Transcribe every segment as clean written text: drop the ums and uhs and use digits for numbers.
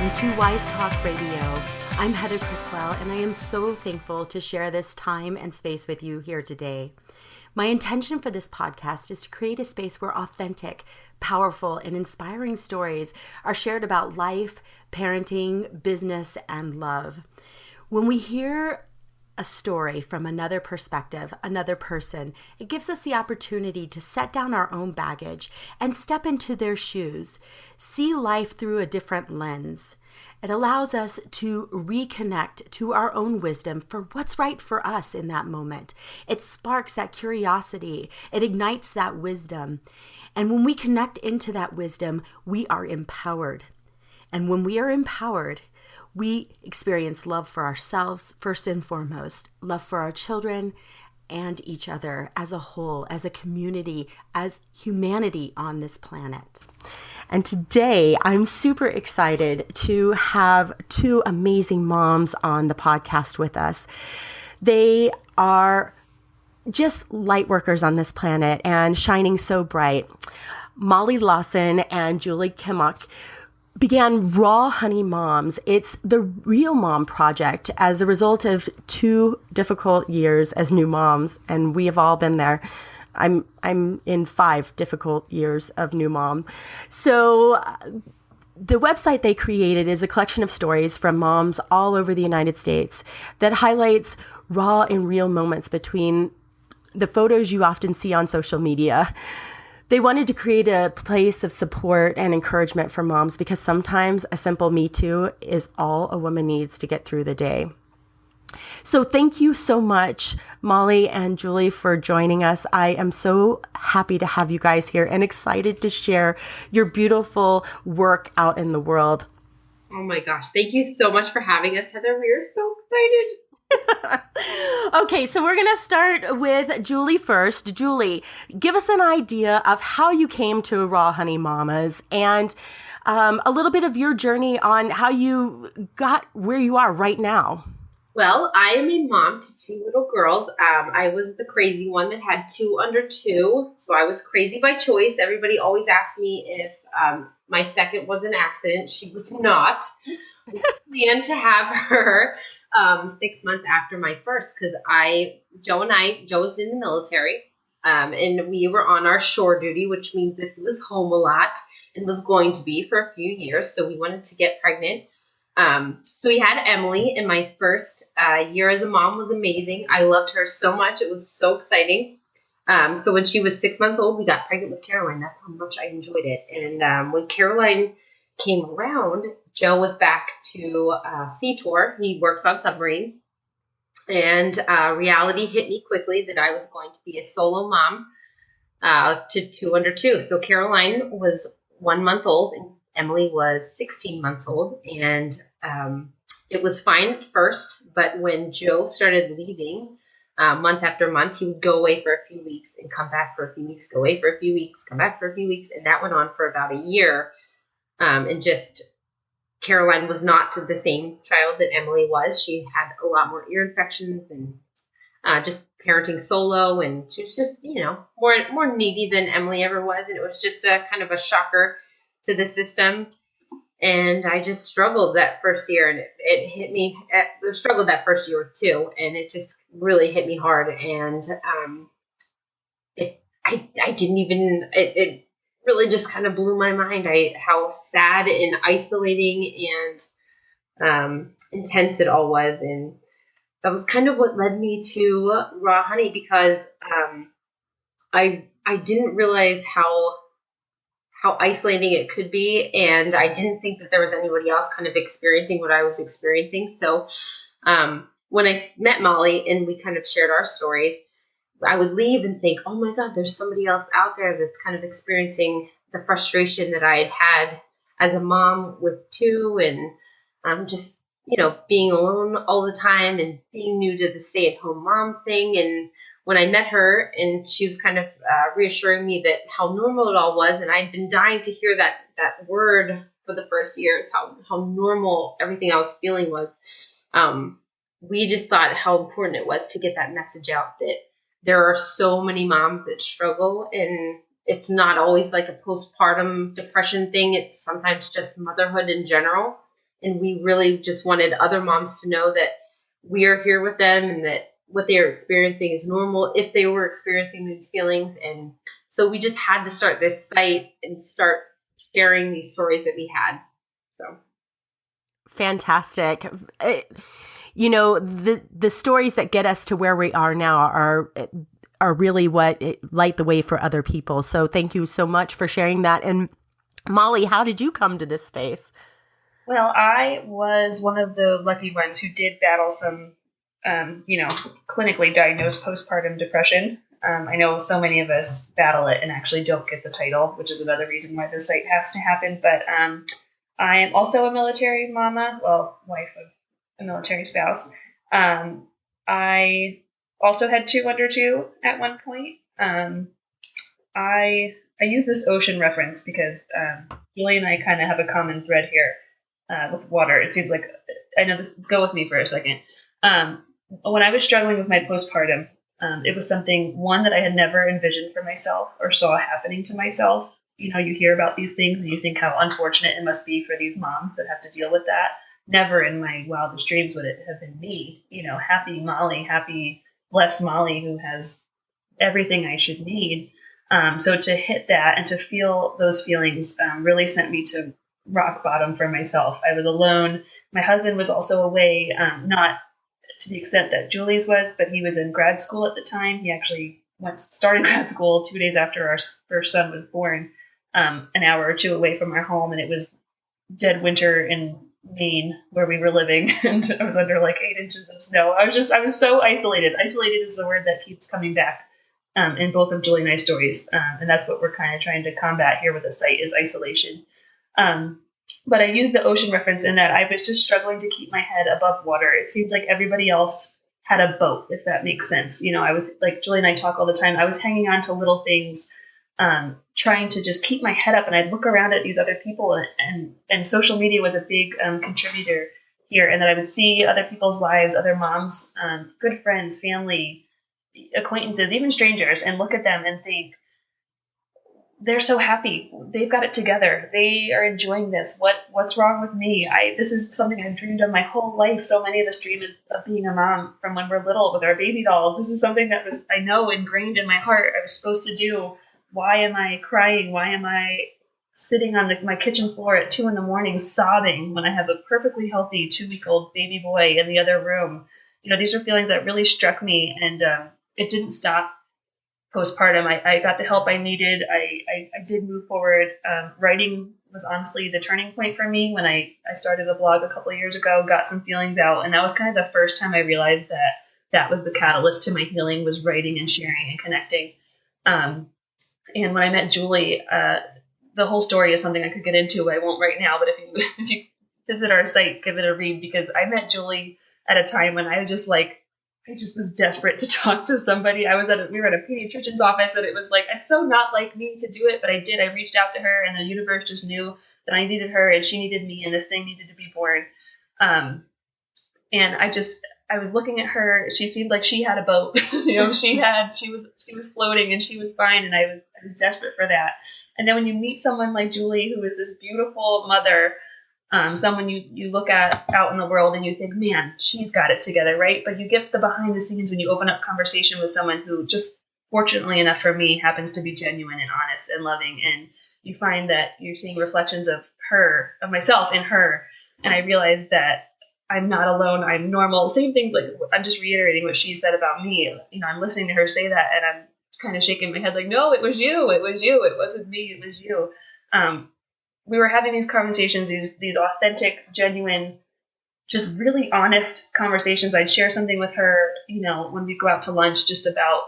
Welcome to Wise Talk Radio. I'm Heather Criswell, and I am so thankful to share this time and space with you here today. My intention for this podcast is to create a space where authentic, powerful, and inspiring stories are shared about life, parenting, business, and love. When we hear a story from another perspective, another person, it gives us the opportunity to set down our own baggage and step into their shoes, see life through a different lens. It allows us to reconnect to our own wisdom for what's right for us in that moment. It sparks that curiosity. It ignites that wisdom. And when we connect into that wisdom, we are empowered. And when we are empowered, we experience love for ourselves, first and foremost, love for our children and each other as a whole, as a community, as humanity on this planet. And today, I'm super excited to have two amazing moms on the podcast with us. They are just light workers on this planet and shining so bright. Molly Lawson and Julie Kimmock began Raw Honey Moms. It's the Real Mom Project as a result of 2 difficult years as new moms, and we have all been there. I'm in 5 difficult years of new mom. So the website they created is a collection of stories from moms all over the United States that highlights raw and real moments between the photos you often see on social media. They wanted to create a place of support and encouragement for moms because sometimes a simple me too is all a woman needs to get through the day. So thank you so much, Molly and Julie, for joining us. I am so happy to have you guys here and excited to share your beautiful work out in the world. Oh my gosh. Thank you so much for having us, Heather. We are so excited. Okay, so we're going to start with Julie first. Julie, give us an idea of how you came to Raw Honey Mamas and a little bit of your journey on how you got where you are right now. Well, I am a mom to 2 little girls. I was the crazy one that had 2 under 2, so I was crazy by choice. Everybody always asked me if my second was an accident. She was not. We planned to have her 6 months after my first because Joe was in the military, and we were on our shore duty, which means that he was home a lot and was going to be for a few years. So we wanted to get pregnant. So we had Emily, and my first year as a mom was amazing. I loved her so much. It was so exciting. So when she was 6 months old, we got pregnant with Caroline. That's how much I enjoyed it. And when Caroline came around, Joe was back to Sea Tour. He works on submarines. And reality hit me quickly that I was going to be a solo mom to 2 under 2. So Caroline was 1 month old and Emily was 16 months old. And it was fine at first. But when Joe started leaving month after month, he would go away for a few weeks and come back for a few weeks, go away for a few weeks, come back for a few weeks. And that went on for about a year. And just Caroline was not the same child that Emily was. She had a lot more ear infections and just parenting solo. And she was just, more needy than Emily ever was. And it was just a kind of a shocker to the system. And I just struggled that first year. And it hit me. I struggled that first year too. And it just really hit me hard. And I didn't even, it really just kind of blew my mind how sad and isolating and intense it all was. And that was kind of what led me to Raw Honey because I didn't realize how isolating it could be, and I didn't think that there was anybody else kind of experiencing what I was experiencing. So when I met Molly and we kind of shared our stories, I would leave and think, oh my God, there's somebody else out there that's kind of experiencing the frustration that I had as a mom with 2 and just, being alone all the time and being new to the stay-at-home mom thing. And when I met her and she was kind of reassuring me that how normal it all was, and I'd been dying to hear that word for the first years, how normal everything I was feeling was, we just thought how important it was to get that message out that there are so many moms that struggle, and it's not always like a postpartum depression thing. It's sometimes just motherhood in general. And we really just wanted other moms to know that we are here with them and that what they are experiencing is normal if they were experiencing these feelings. And so we just had to start this site and start sharing these stories that we had. So fantastic. The stories that get us to where we are now are really what light the way for other people. So thank you so much for sharing that. And Molly, how did you come to this space? Well, I was one of the lucky ones who did battle some, clinically diagnosed postpartum depression. I know so many of us battle it and actually don't get the title, which is another reason why the site has to happen. But I am also a military mama, wife of a military spouse. I also had 2 under 2 at one point. I use this ocean reference because Julie and I kind of have a common thread here with water. It seems like, I know this, go with me for a second. When I was struggling with my postpartum, it was something, one, that I had never envisioned for myself or saw happening to myself. You hear about these things and you think how unfortunate it must be for these moms that have to deal with that. Never in my wildest dreams would it have been me, happy Molly, happy, blessed Molly who has everything I should need. So to hit that and to feel those feelings really sent me to rock bottom for myself. I was alone. My husband was also away, not to the extent that Julie's was, but he was in grad school at the time. He actually started grad school 2 days after our first son was born, an hour or two away from our home, and it was dead winter in Maine where we were living, and I was under like 8 inches of snow. I was so isolated. Isolated is the word that keeps coming back in both of Julie and I's stories, and that's what we're kind of trying to combat here with the site is isolation. But I used the ocean reference in that I was just struggling to keep my head above water. It seemed like everybody else had a boat, if that makes sense. I was like, Julie and I talk all the time. I was hanging on to little things, trying to just keep my head up. And I'd look around at these other people, and social media was a big contributor here. And that I would see other people's lives, other moms, good friends, family, acquaintances, even strangers, and look at them and think, they're so happy. They've got it together. They are enjoying this. What's wrong with me? This is something I've dreamed of my whole life. So many of us dream of being a mom from when we're little with our baby dolls. This is something that was, I know, ingrained in my heart. I was supposed to do. Why am I crying? Why am I sitting on my kitchen floor at 2 a.m. sobbing when I have a perfectly healthy 2-week-old baby boy in the other room? These are feelings that really struck me, and it didn't stop postpartum. I got the help I needed. I did move forward. Writing was honestly the turning point for me when I started a blog a couple of years ago, got some feelings out, and that was kind of the first time I realized that was the catalyst to my healing, was writing and sharing and connecting. And when I met Julie, the whole story is something I could get into. I won't right now, but if you visit our site, give it a read, because I met Julie at a time when I just was desperate to talk to somebody. We were at a pediatrician's office, and it was like, it's so not like me to do it, but I did. I reached out to her, and the universe just knew that I needed her, and she needed me, and this thing needed to be born. And I was looking at her. She seemed like she had a boat. She was floating, and she was fine, and I was desperate for that. And then when you meet someone like Julie, who is this beautiful mother, someone you look at out in the world and you think, man, she's got it together, right? But you get the behind the scenes when you open up conversation with someone who, just fortunately enough for me, happens to be genuine and honest and loving. And you find that you're seeing reflections of myself in her. And I realized that I'm not alone. I'm normal. Same thing. Like, I'm just reiterating what she said about me. I'm listening to her say that, and I'm kind of shaking my head like, no, it was you. It was you. It wasn't me. It was you. We were having these conversations, these authentic, genuine, just really honest conversations. I'd share something with her, when we go out to lunch, just about,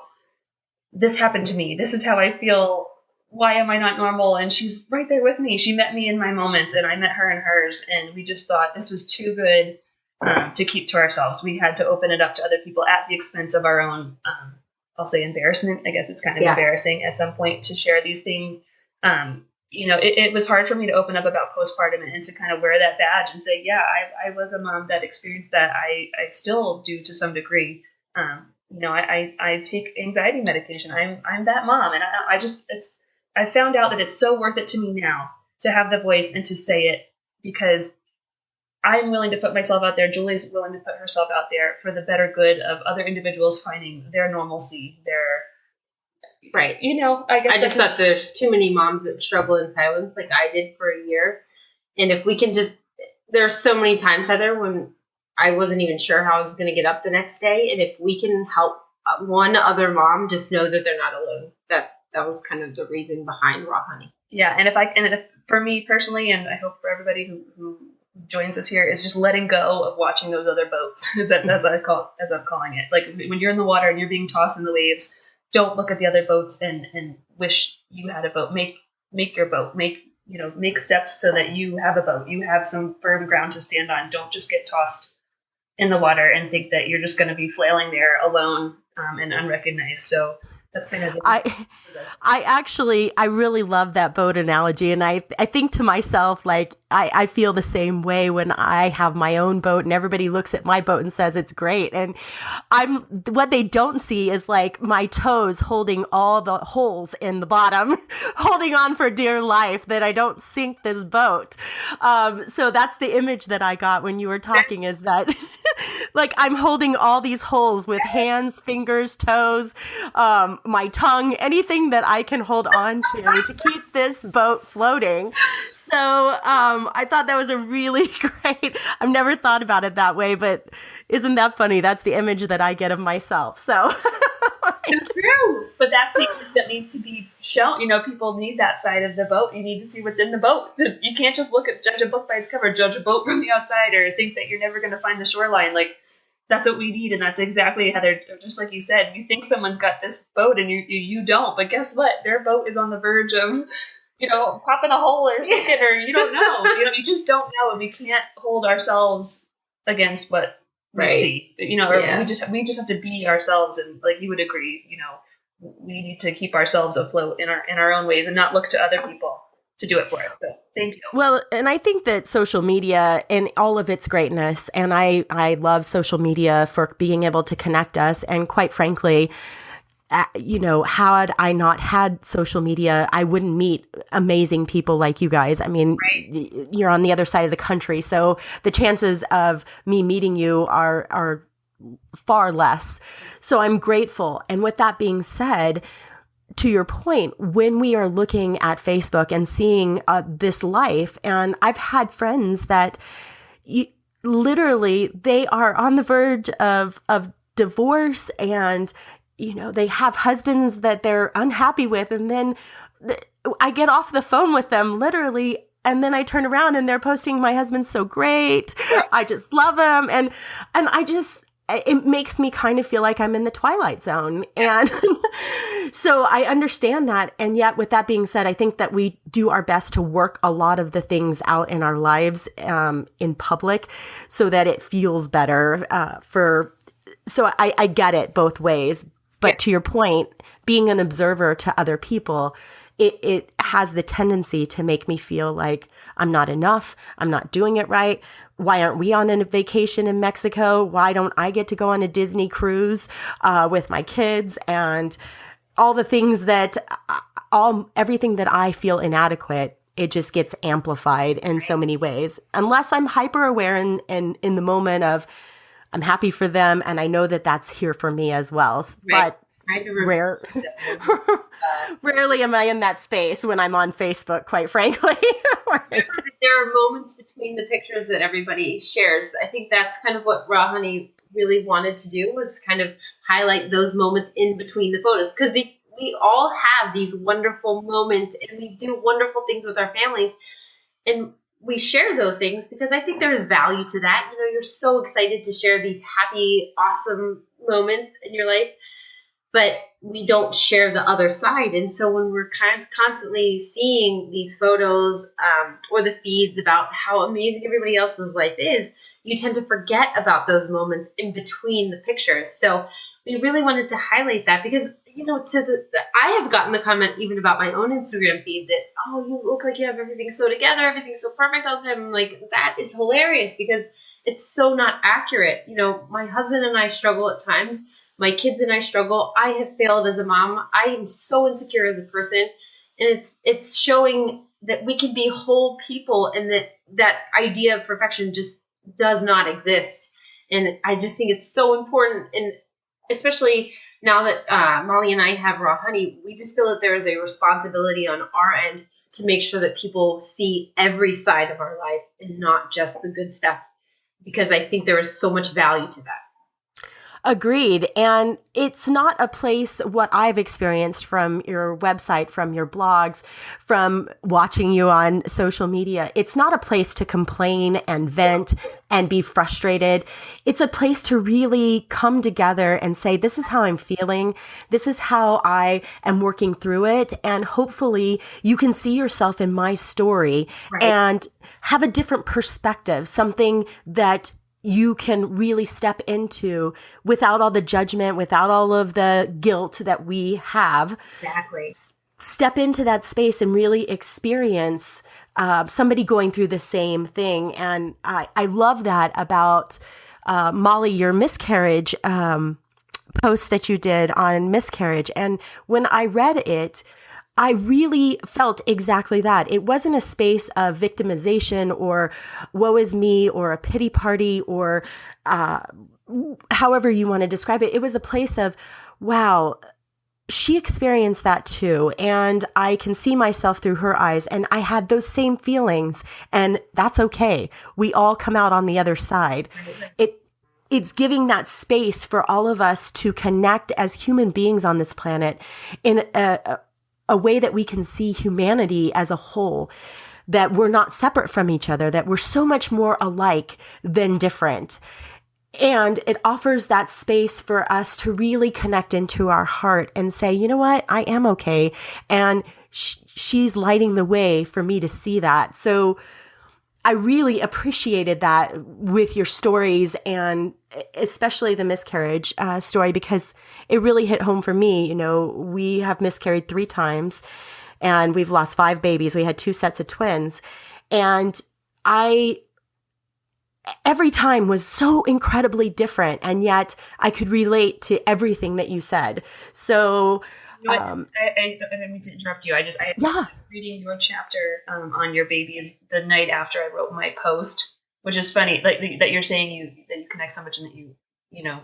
this happened to me. This is how I feel. Why am I not normal? And she's right there with me. She met me in my moments, and I met her in hers. And we just thought this was too good to keep to ourselves. We had to open it up to other people at the expense of our own, I'll say, embarrassment. I guess it's kind of embarrassing at some point to share these things. It was hard for me to open up about postpartum and to kind of wear that badge and say, yeah, I was a mom that experienced that. I still do to some degree. I take anxiety medication. I'm that mom. And I found out that it's so worth it to me now to have the voice and to say it, because I'm willing to put myself out there. Julie's willing to put herself out there for the better good of other individuals finding their normalcy, their, Right. I guess I just thought there's too many moms that struggle in silence like I did for a year. And if we can just, there are so many times, Heather, when I wasn't even sure how I was going to get up the next day. And if we can help one other mom, just know that they're not alone. That was kind of the reason behind Raw Honey. Yeah. And if for me personally, and I hope for everybody who joins us here, is just letting go of watching those other boats. As I'm calling it. Like when you're in the water and you're being tossed in the waves, don't look at the other boats and wish you had a boat. Make your boat. Make steps so that you have a boat. You have some firm ground to stand on. Don't just get tossed in the water and think that you're just going to be flailing there alone and unrecognized. So that's kind of I really love that boat analogy. And I think to myself, like, I feel the same way when I have my own boat and everybody looks at my boat and says it's great. And what they don't see is like my toes holding all the holes in the bottom, holding on for dear life that I don't sink this boat. So that's the image that I got when you were talking, is that like I'm holding all these holes with hands, fingers, toes, my tongue, anything that I can hold on to keep this boat floating. So I thought that was a really great, I've never thought about it that way, but isn't that funny? That's the image that I get of myself. So it's true, but that's the image that needs to be shown. People need that side of the boat. You need to see what's in the boat. You can't just judge a book by its cover, judge a boat from the outside, or think that you're never going to find the shoreline. Like, that's what we need, and that's exactly, Heather, just like you said, you think someone's got this boat and you don't, but guess what? Their boat is on the verge of, popping a hole or sinking, or you don't know. You just don't know, and we can't hold ourselves against what we see. We just have to be ourselves, and like you would agree, we need to keep ourselves afloat in our own ways and not look to other people to do it for us. So thank you. Well, and I think that social media and all of its greatness, and I love social media for being able to connect us. And quite frankly, had I not had social media, I wouldn't meet amazing people like you guys. I mean, right. You're on the other side of the country, so the chances of me meeting you are far less. So I'm grateful. And with that being said, to your point, when we are looking at Facebook and seeing this life, and I've had friends that literally they are on the verge of divorce, and they have husbands that they're unhappy with, and then I get off the phone with them literally, and then I turn around and they're posting, my husband's so great, I just love him, and it makes me kind of feel like I'm in the Twilight Zone. And so I understand that. And yet, with that being said, I think that we do our best to work a lot of the things out in our lives in public so that it feels better so I get it both ways. But to your point, being an observer to other people, it has the tendency to make me feel like I'm not enough. I'm not doing it right. Why aren't we on a vacation in Mexico? Why don't I get to go on a Disney cruise with my kids? And all the things everything that I feel inadequate, it just gets amplified in so many ways. Unless I'm hyper aware in the moment of, I'm happy for them, and I know that that's here for me as well. Right. But rarely am I in that space when I'm on Facebook, quite frankly. There are moments between the pictures that everybody shares. I think that's kind of what Raw Honey really wanted to do, was kind of highlight those moments in between the photos, because we all have these wonderful moments and we do wonderful things with our families, and we share those things because I think there is value to that. You're so excited to share these happy, awesome moments in your life, but we don't share the other side. And so when we're constantly seeing these photos or the feeds about how amazing everybody else's life is, you tend to forget about those moments in between the pictures. So we really wanted to highlight that because, I have gotten the comment even about my own Instagram feed that, oh, you look like you have everything so together, everything's so perfect all the time. I'm like, that is hilarious because it's so not accurate. My husband and I struggle at times. My kids and I struggle. I have failed as a mom. I am so insecure as a person. And it's showing that we can be whole people, and that idea of perfection just does not exist. And I just think it's so important. And especially now that Molly and I have raw honey, we just feel that there is a responsibility on our end to make sure that people see every side of our life and not just the good stuff, because I think there is so much value to that. Agreed. And it's not a place, what I've experienced from your website, from your blogs, from watching you on social media. It's not a place to complain and vent and be frustrated. It's a place to really come together and say, this is how I'm feeling. This is how I am working through it. And hopefully you can see yourself in my story and have a different perspective, something that you can really step into without all the judgment, without all of the guilt that we have. Exactly. Step into that space and really experience somebody going through the same thing. And I love that about Molly, your miscarriage post that you did on miscarriage. And when I read it, I really felt exactly that. It wasn't a space of victimization or woe is me or a pity party or however you want to describe it. It was a place of, wow, she experienced that too. And I can see myself through her eyes. And I had those same feelings. And that's okay. We all come out on the other side. It's giving that space for all of us to connect as human beings on this planet in a way that we can see humanity as a whole, that we're not separate from each other, that we're so much more alike than different. And it offers that space for us to really connect into our heart and say, you know what, I am okay. And she's lighting the way for me to see that. So I really appreciated that with your stories, and especially the miscarriage story, because it really hit home for me. You know, we have miscarried 3 times and we've lost 5 babies. We had 2 sets of twins. And every time was so incredibly different. And yet I could relate to everything that you said. So I didn't mean to interrupt you. I was reading your chapter on your babies the night after I wrote my post, which is funny, like that you're saying that you connect so much and that you know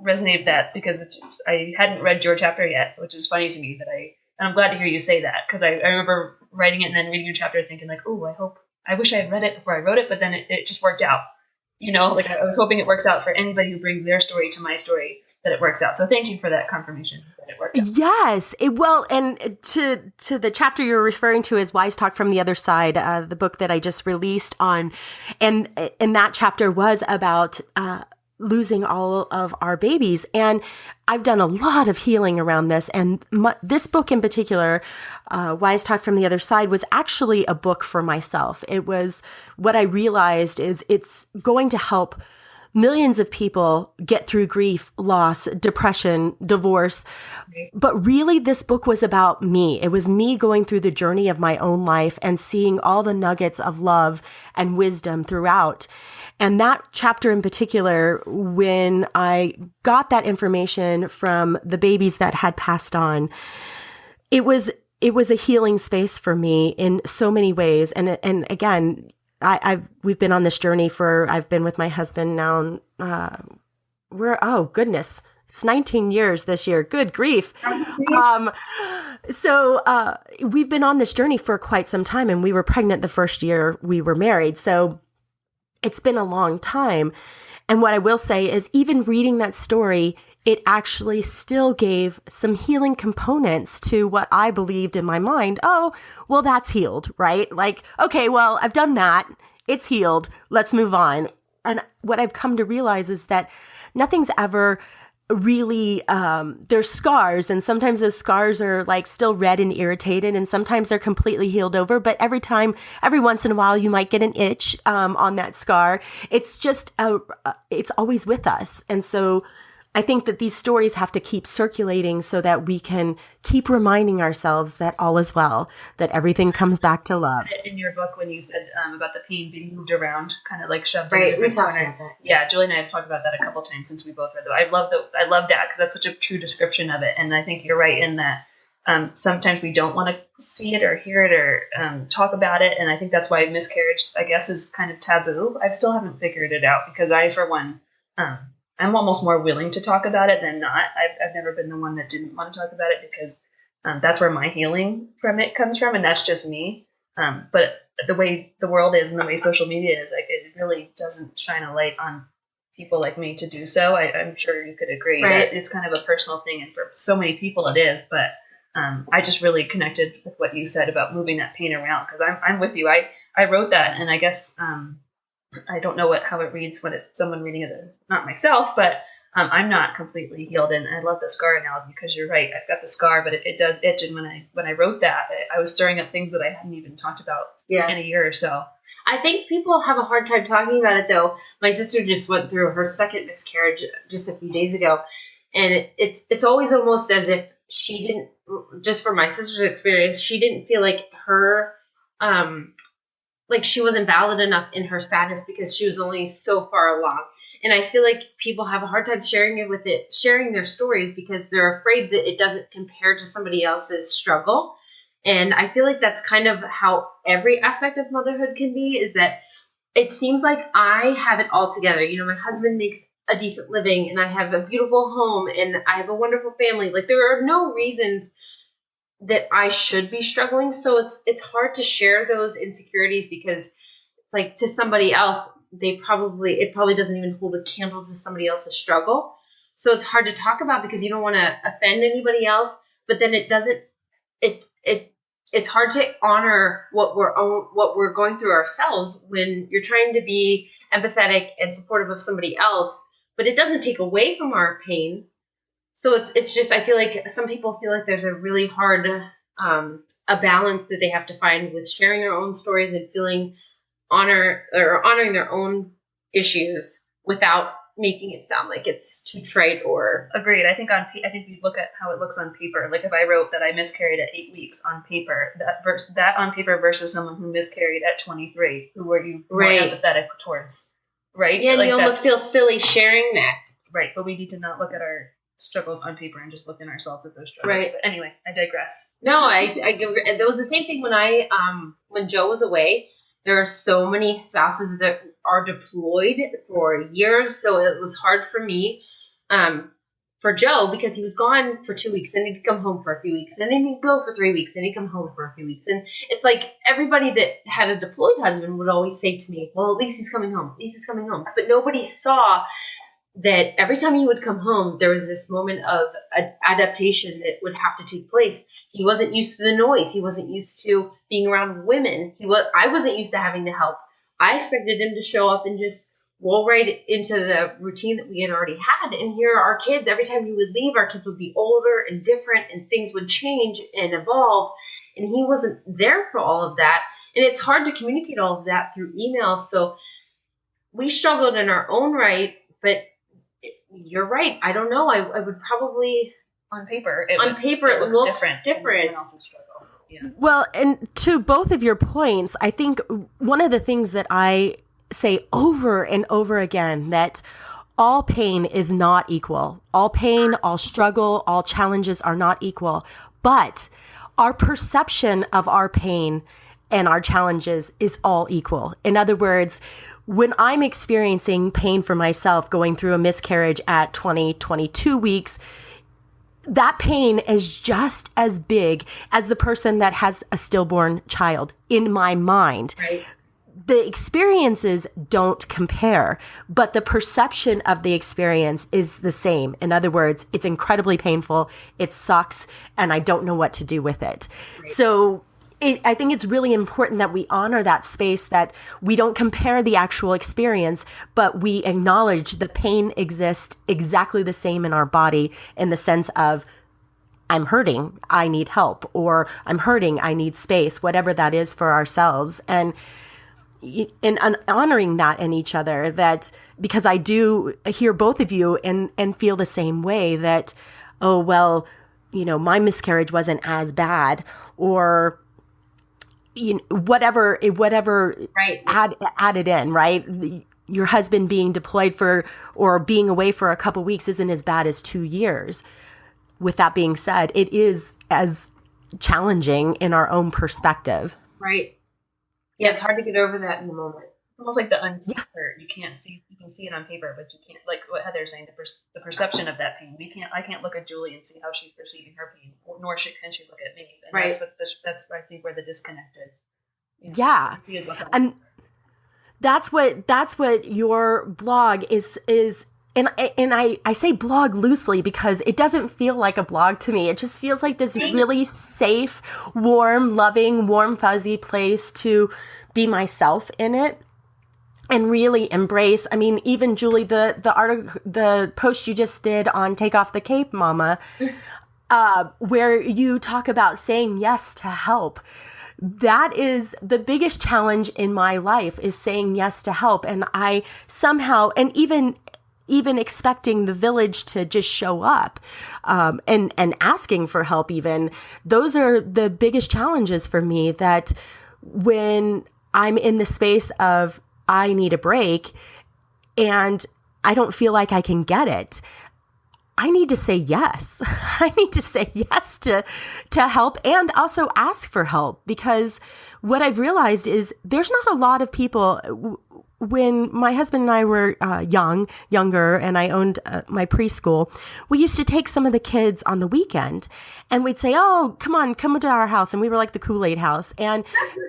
resonate with that, because I hadn't read your chapter yet, which is funny to me and I'm glad to hear you say that, because I remember writing it and then reading your chapter thinking like, oh, I wish I had read it before I wrote it, but then it just worked out. You know, like I was hoping it works out for anybody who brings their story to my story, that it works out. So thank you for that confirmation that it worked out. Yes. And to the chapter you're referring to is Wise Talk from the Other Side, the book that I just released on. And that chapter was about losing all of our babies. And I've done a lot of healing around this. And this book in particular, Wise Talk from the Other Side, was actually a book for myself. It was what I realized is it's going to help millions of people get through grief, loss, depression, divorce. But really, this book was about me. It was me going through the journey of my own life and seeing all the nuggets of love and wisdom throughout. And that chapter in particular, when I got that information from the babies that had passed on, it was a healing space for me in so many ways. And again, we've been on this journey I've been with my husband now. It's 19 years this year. Good grief. So we've been on this journey for quite some time, and we were pregnant the first year we were married. So it's been a long time. And what I will say is, even reading that story, it actually still gave some healing components to what I believed in my mind. Oh, well, that's healed, right? Like, okay, well, I've done that. It's healed. Let's move on. And what I've come to realize is that nothing's ever really, there's scars, and sometimes those scars are like still red and irritated, and sometimes they're completely healed over. But every once in a while, you might get an itch on that scar. It's just, it's always with us. And so I think that these stories have to keep circulating so that we can keep reminding ourselves that all is well, that everything comes back to love. In your book, when you said about the pain being moved around, kind of like shoved in a different corner. About that. Yeah, Julie and I have talked about that a couple times since we both read it. I love that, because that's such a true description of it. And I think you're right in that sometimes we don't want to see it or hear it or talk about it. And I think that's why miscarriage, I guess, is kind of taboo. I still haven't figured it out because I, for one, I'm almost more willing to talk about it than not. I've never been the one that didn't want to talk about it because that's where my healing from it comes from. And that's just me. But the way the world is and the way social media is, like, it really doesn't shine a light on people like me to do so. I'm sure you could agree that it's kind of a personal thing. And for so many people it is, but I just really connected with what you said about moving that pain around because I'm with you. I wrote that, and I guess I don't know how it reads when it's someone reading it as not myself, but I'm not completely healed. And I love the scar analogy because you're right. I've got the scar, but it does itch. And when I wrote that, I was stirring up things that I hadn't even talked about in a year or so. I think people have a hard time talking about it, though. My sister just went through her second miscarriage just a few days ago, and it's always almost as if she didn't, just from my sister's experience, she didn't feel like her, like she wasn't valid enough in her sadness because she was only so far along. And I feel like people have a hard time sharing their stories because they're afraid that it doesn't compare to somebody else's struggle. And I feel like that's kind of how every aspect of motherhood can be, is that it seems like I have it all together. You know, my husband makes a decent living and I have a beautiful home and I have a wonderful family. Like, there are no reasons that I should be struggling. So it's hard to share those insecurities because, like, to somebody else, it probably doesn't even hold a candle to somebody else's struggle. So it's hard to talk about because you don't want to offend anybody else, but then it's hard to honor what we're going through ourselves when you're trying to be empathetic and supportive of somebody else, but it doesn't take away from our pain. So it's just, I feel like some people feel like there's a really hard a balance that they have to find with sharing their own stories and feeling honoring their own issues without making it sound like it's too trite or. Agreed. I think you look at how it looks on paper. Like, if I wrote that I miscarried at 8 weeks on paper, that on paper versus someone who miscarried at 23, who were you more empathetic towards, right? Yeah, and like, you almost feel silly sharing that. Right, but we need to not look at our struggles on paper and just look in ourselves at those struggles. Right. But anyway, I digress. No, there was the same thing when Joe was away. There are so many spouses that are deployed for years, so it was hard for me, for Joe, because he was gone for 2 weeks, and he'd come home for a few weeks, and then he'd go for 3 weeks, and he'd come home for a few weeks. And it's like everybody that had a deployed husband would always say to me, well, at least he's coming home. At least he's coming home. But nobody saw that every time he would come home, there was this moment of adaptation that would have to take place. He wasn't used to the noise. He wasn't used to being around women. I wasn't used to having to help. I expected him to show up and just roll right into the routine that we had already had. And here are our kids. Every time he would leave, our kids would be older and different, and things would change and evolve. And he wasn't there for all of that. And it's hard to communicate all of that through email. So we struggled in our own right, but you're right. I don't know. I would probably, on paper, it looks different. Yeah. Well, and to both of your points, I think one of the things that I say over and over again, that all pain is not equal. All pain, all struggle, all challenges are not equal. But our perception of our pain and our challenges is all equal. In other words, when I'm experiencing pain for myself, going through a miscarriage at 22 weeks, that pain is just as big as the person that has a stillborn child in my mind. Right. The experiences don't compare, but the perception of the experience is the same. In other words, it's incredibly painful, it sucks, and I don't know what to do with it. Right. So I think it's really important that we honor that space, that we don't compare the actual experience, but we acknowledge the pain exists exactly the same in our body, in the sense of, I'm hurting, I need help, or I'm hurting, I need space, whatever that is for ourselves. And honoring that in each other, that, because I do hear both of you and feel the same way, that, oh, well, my miscarriage wasn't as bad, or whatever right. added in, right? Your husband being deployed or being away for a couple weeks isn't as bad as 2 years. With that being said, it is as challenging in our own perspective. Right. Yeah, it's hard to get over that in the moment. It's almost like the unseen hurt. You can see it on paper, but you can't, like what Heather's saying, the perception of that pain. I can't look at Julie and see how she's perceiving her pain, nor can she look at me. And right. That's I think where the disconnect is. Yeah. And that's what your blog is. And I say blog loosely because it doesn't feel like a blog to me. It just feels like this really safe, warm, loving, warm, fuzzy place to be myself in it and really embrace. I mean, even Julie, the post you just did on Take Off the Cape, Mama, where you talk about saying yes to help. That is the biggest challenge in my life, is saying yes to help. And I somehow, and even expecting the village to just show up, and asking for help even, those are the biggest challenges for me, that when I'm in the space of I need a break and I don't feel like I can get it, I need to say yes. I need to say yes to help, and also ask for help, because what I've realized is there's not a lot of people. When my husband and I were younger, and I owned my preschool, we used to take some of the kids on the weekend, and we'd say, "Oh, come to our house." And we were like the Kool-Aid house. And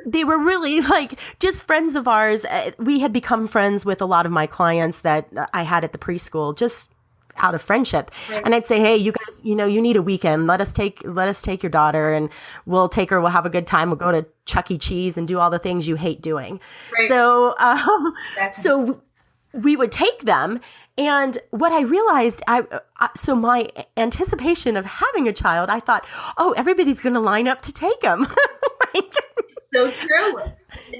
they were really like just friends of ours. We had become friends with a lot of my clients that I had at the preschool, just out of friendship. Right. And I'd say, "Hey, you guys, you need a weekend. Let us take your daughter, and we'll take her. We'll have a good time. We'll go to Chuck E. Cheese and do all the things you hate doing." Right. So we would take them. And what I realized, so my anticipation of having a child, I thought, oh, everybody's going to line up to take them. So true.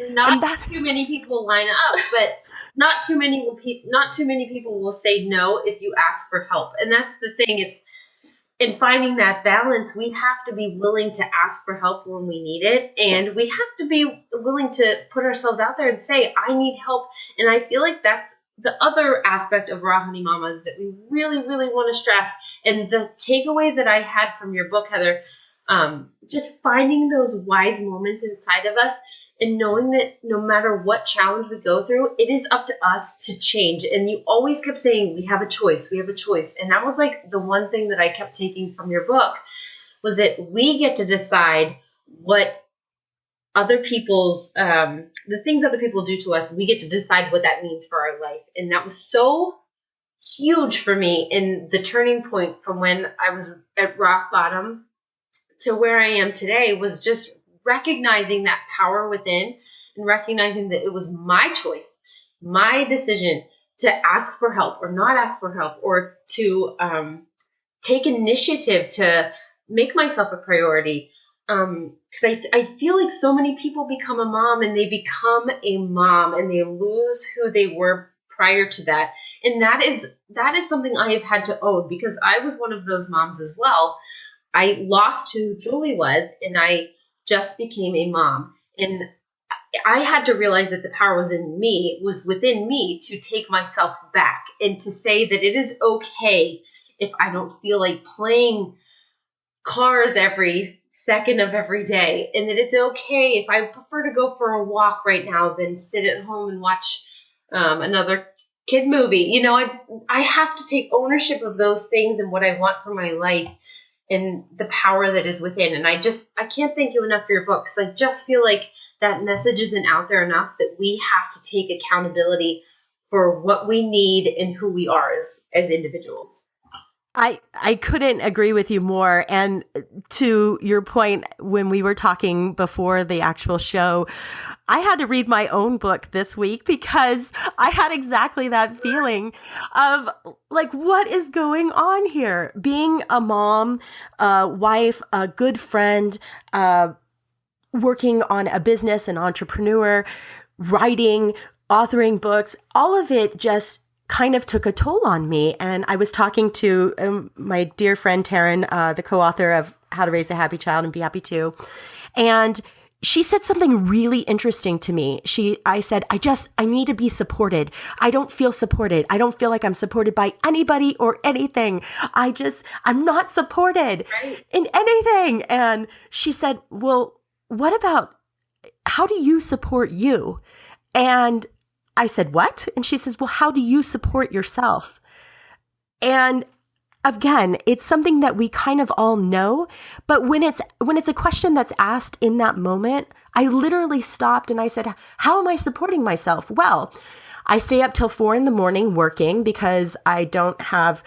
Not too many people line up, but not too many people will say no if you ask for help. And that's the thing. It's in finding that balance, we have to be willing to ask for help when we need it. And we have to be willing to put ourselves out there and say, I need help. And I feel like that's the other aspect of Raw Honey Mamas that we really, really want to stress. And the takeaway that I had from your book, Heather, just finding those wise moments inside of us, and knowing that no matter what challenge we go through, it is up to us to change. And you always kept saying, we have a choice. And that was like the one thing that I kept taking from your book, was that we get to decide what other people's, the things other people do to us, we get to decide what that means for our life. And that was so huge for me in the turning point from when I was at rock bottom to where I am today, was just recognizing that power within, and recognizing that it was my choice, my decision to ask for help or not ask for help, or to take initiative to make myself a priority. Because I feel like so many people become a mom, and they become a mom and they lose who they were prior to that. And that is something I have had to own, because I was one of those moms as well. I lost who Julie was, and I just became a mom. And I had to realize that the power was within me to take myself back, and to say that it is okay if I don't feel like playing cars every second of every day, and that it's okay if I prefer to go for a walk right now than sit at home and watch another kid movie. I have to take ownership of those things and what I want for my life, and the power that is within. And I can't thank you enough for your book, because I just feel like that message isn't out there enough, that we have to take accountability for what we need and who we are as individuals. I couldn't agree with you more. And to your point, when we were talking before the actual show, I had to read my own book this week, because I had exactly that feeling of like, what is going on here? Being a mom, a wife, a good friend, working on a business, an entrepreneur, writing, authoring books, all of it just kind of took a toll on me. And I was talking to my dear friend Taryn, the co-author of How to Raise a Happy Child and Be Happy Too. And she said something really interesting to me. I said, I need to be supported. I don't feel supported. I don't feel like I'm supported by anybody or anything. I'm not supported in anything. And she said, well, what about, how do you support you? And I said, what? And she says, well, how do you support yourself? And again, it's something that we kind of all know, but when it's a question that's asked in that moment, I literally stopped and I said, how am I supporting myself? Well, I stay up till 4 a.m. working because I don't have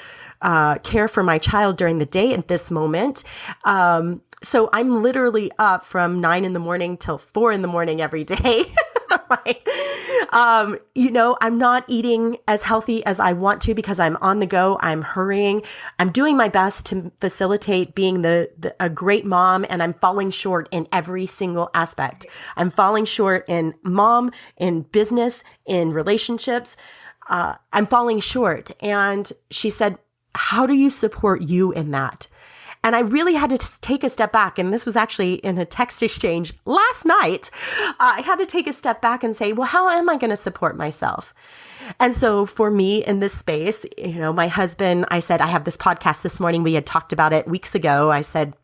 care for my child during the day at this moment. So I'm literally up from 9 a.m. till 4 a.m. every day. I'm not eating as healthy as I want to because I'm on the go. I'm hurrying. I'm doing my best to facilitate being a great mom, and I'm falling short in every single aspect. I'm falling short in mom, in business, in relationships. I'm falling short. And she said, how do you support you in that? And I really had to take a step back. And this was actually in a text exchange last night. I had to take a step back and say, well, how am I going to support myself? And so for me in this space, my husband, I said, I have this podcast this morning. We had talked about it weeks ago. I said,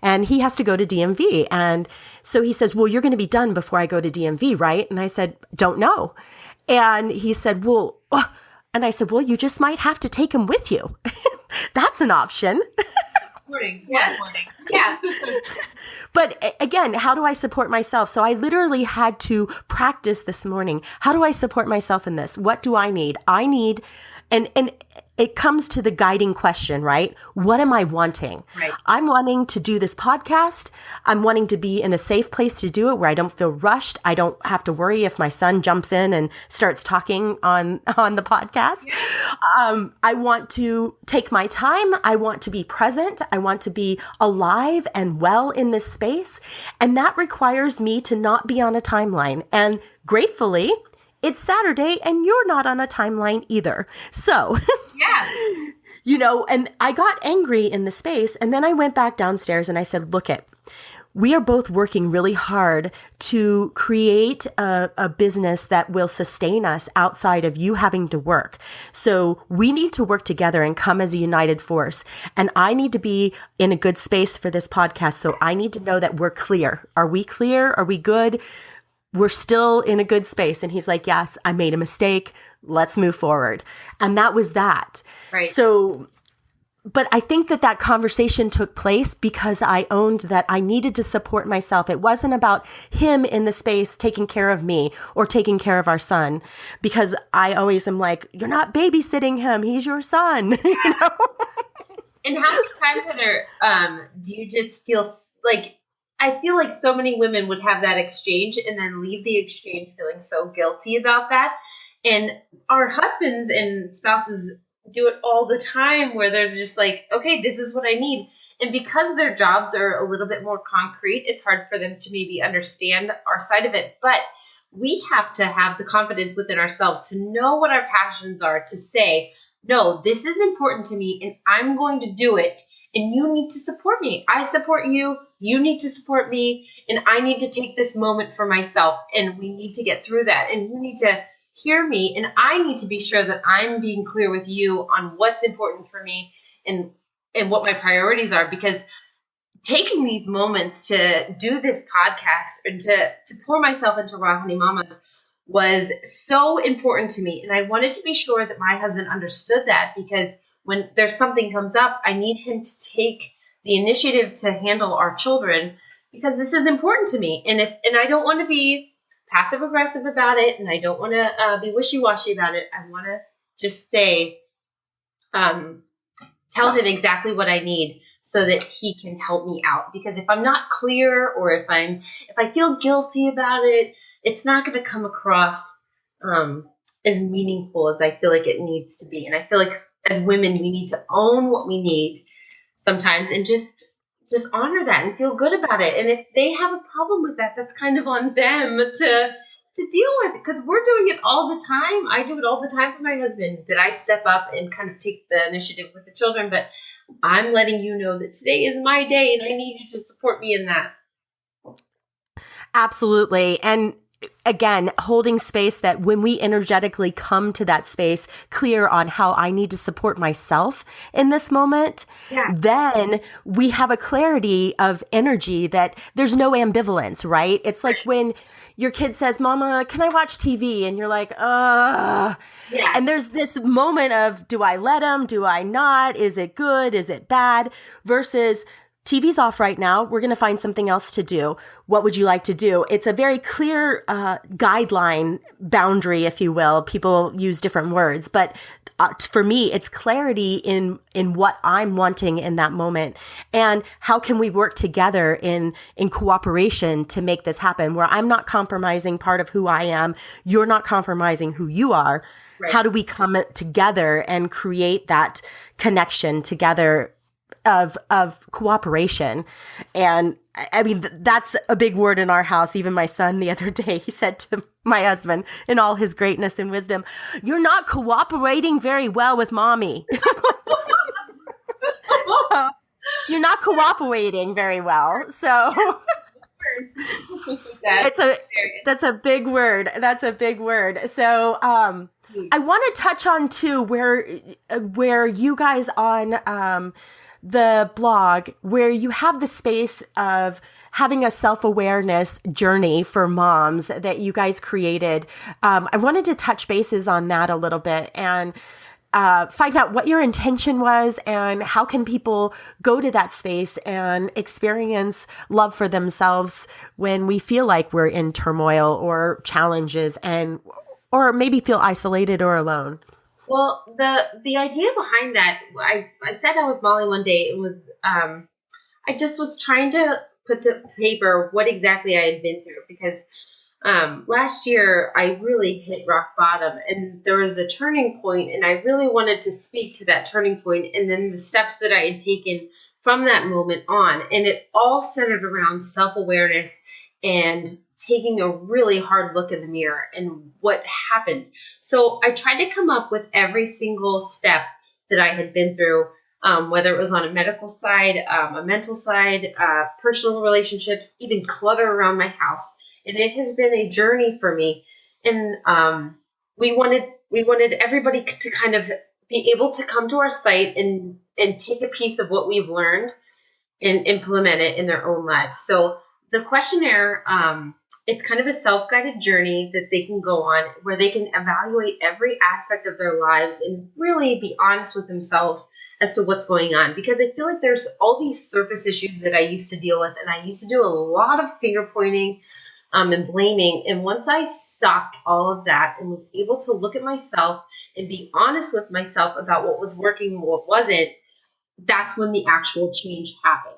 and he has to go to DMV. And so he says, well, you're going to be done before I go to DMV, right? And I said, don't know. And he said, well, and I said, well, you just might have to take him with you. That's an option. Yeah. But again, how do I support myself? So I literally had to practice this morning. How do I support myself in this? What do I need? And it comes to the guiding question, right? What am I wanting? Right. I'm wanting to do this podcast. I'm wanting to be in a safe place to do it where I don't feel rushed. I don't have to worry if my son jumps in and starts talking on the podcast. Yeah. I want to take my time. I want to be present. I want to be alive and well in this space. And that requires me to not be on a timeline. And gratefully, it's Saturday and you're not on a timeline either. So, yeah, and I got angry in the space, and then I went back downstairs and I said, we are both working really hard to create a business that will sustain us outside of you having to work. So we need to work together and come as a united force. And I need to be in a good space for this podcast. So I need to know that we're clear. Are we clear? Are we good? We're still in a good space. And he's like, yes, I made a mistake. Let's move forward. And that was that. Right. So, but I think that conversation took place because I owned that I needed to support myself. It wasn't about him in the space taking care of me or taking care of our son, because I always am like, you're not babysitting him. He's your son. And how many times, Heather, do you just feel like, I feel like so many women would have that exchange and then leave the exchange feeling so guilty about that. And our husbands and spouses do it all the time where they're just like, okay, this is what I need. And because their jobs are a little bit more concrete, it's hard for them to maybe understand our side of it. But we have to have the confidence within ourselves to know what our passions are, to say, no, this is important to me and I'm going to do it. And you need to support me. I support you. You need to support me. And I need to take this moment for myself. And we need to get through that. And you need to hear me. And I need to be sure that I'm being clear with you on what's important for me and what my priorities are. Because taking these moments to do this podcast and to pour myself into Raw Honey Mamas was so important to me. And I wanted to be sure that my husband understood that, because when there's something comes up, I need him to take the initiative to handle our children, because this is important to me. And I don't want to be passive aggressive about it, and I don't want to be wishy-washy about it. I want to just say, tell him exactly what I need so that he can help me out. Because if I'm not clear, or if I feel guilty about it, it's not going to come across as meaningful as I feel like it needs to be. And I feel like as women, we need to own what we need sometimes and just honor that and feel good about it. And if they have a problem with that, that's kind of on them to deal with, because we're doing it all the time. I do it all the time for my husband, that I step up and kind of take the initiative with the children. But I'm letting you know that today is my day and I need you to support me in that. Absolutely. And again, holding space that when we energetically come to that space, clear on how I need to support myself in this moment, then we have a clarity of energy that there's no ambivalence, right? It's like when your kid says, Mama, can I watch TV? And you're like, ugh. Yeah. And there's this moment of, do I let him? Do I not? Is it good? Is it bad? Versus TV's off right now. We're going to find something else to do. What would you like to do? It's a very clear guideline boundary, if you will. People use different words, but for me, it's clarity in what I'm wanting in that moment, and how can we work together in cooperation to make this happen? Where I'm not compromising part of who I am, you're not compromising who you are. Right. How do we come together and create that connection together of cooperation? And I mean, that's a big word in our house. Even my son the other day, he said to my husband in all his greatness and wisdom, "You're not cooperating very well with mommy." So, you're not cooperating very well. So that's a big word. That's a big word. So I want to touch on too where you guys on the blog, where you have the space of having a self-awareness journey for moms that you guys created. I wanted to touch bases on that a little bit and find out what your intention was and how can people go to that space and experience love for themselves when we feel like we're in turmoil or challenges or maybe feel isolated or alone. Well, the idea behind that, I sat down with Molly one day and was I just was trying to put to paper what exactly I had been through, because last year I really hit rock bottom, and there was a turning point, and I really wanted to speak to that turning point and then the steps that I had taken from that moment on, and it all centered around self-awareness and taking a really hard look in the mirror and what happened. So I tried to come up with every single step that I had been through, whether it was on a medical side, a mental side, personal relationships, even clutter around my house. And it has been a journey for me. And we wanted everybody to kind of be able to come to our site and take a piece of what we've learned and implement it in their own lives. So the questionnaire, it's kind of a self-guided journey that they can go on where they can evaluate every aspect of their lives and really be honest with themselves as to what's going on. Because I feel like there's all these surface issues that I used to deal with, and I used to do a lot of finger pointing and blaming. And once I stopped all of that and was able to look at myself and be honest with myself about what was working and what wasn't, that's when the actual change happened.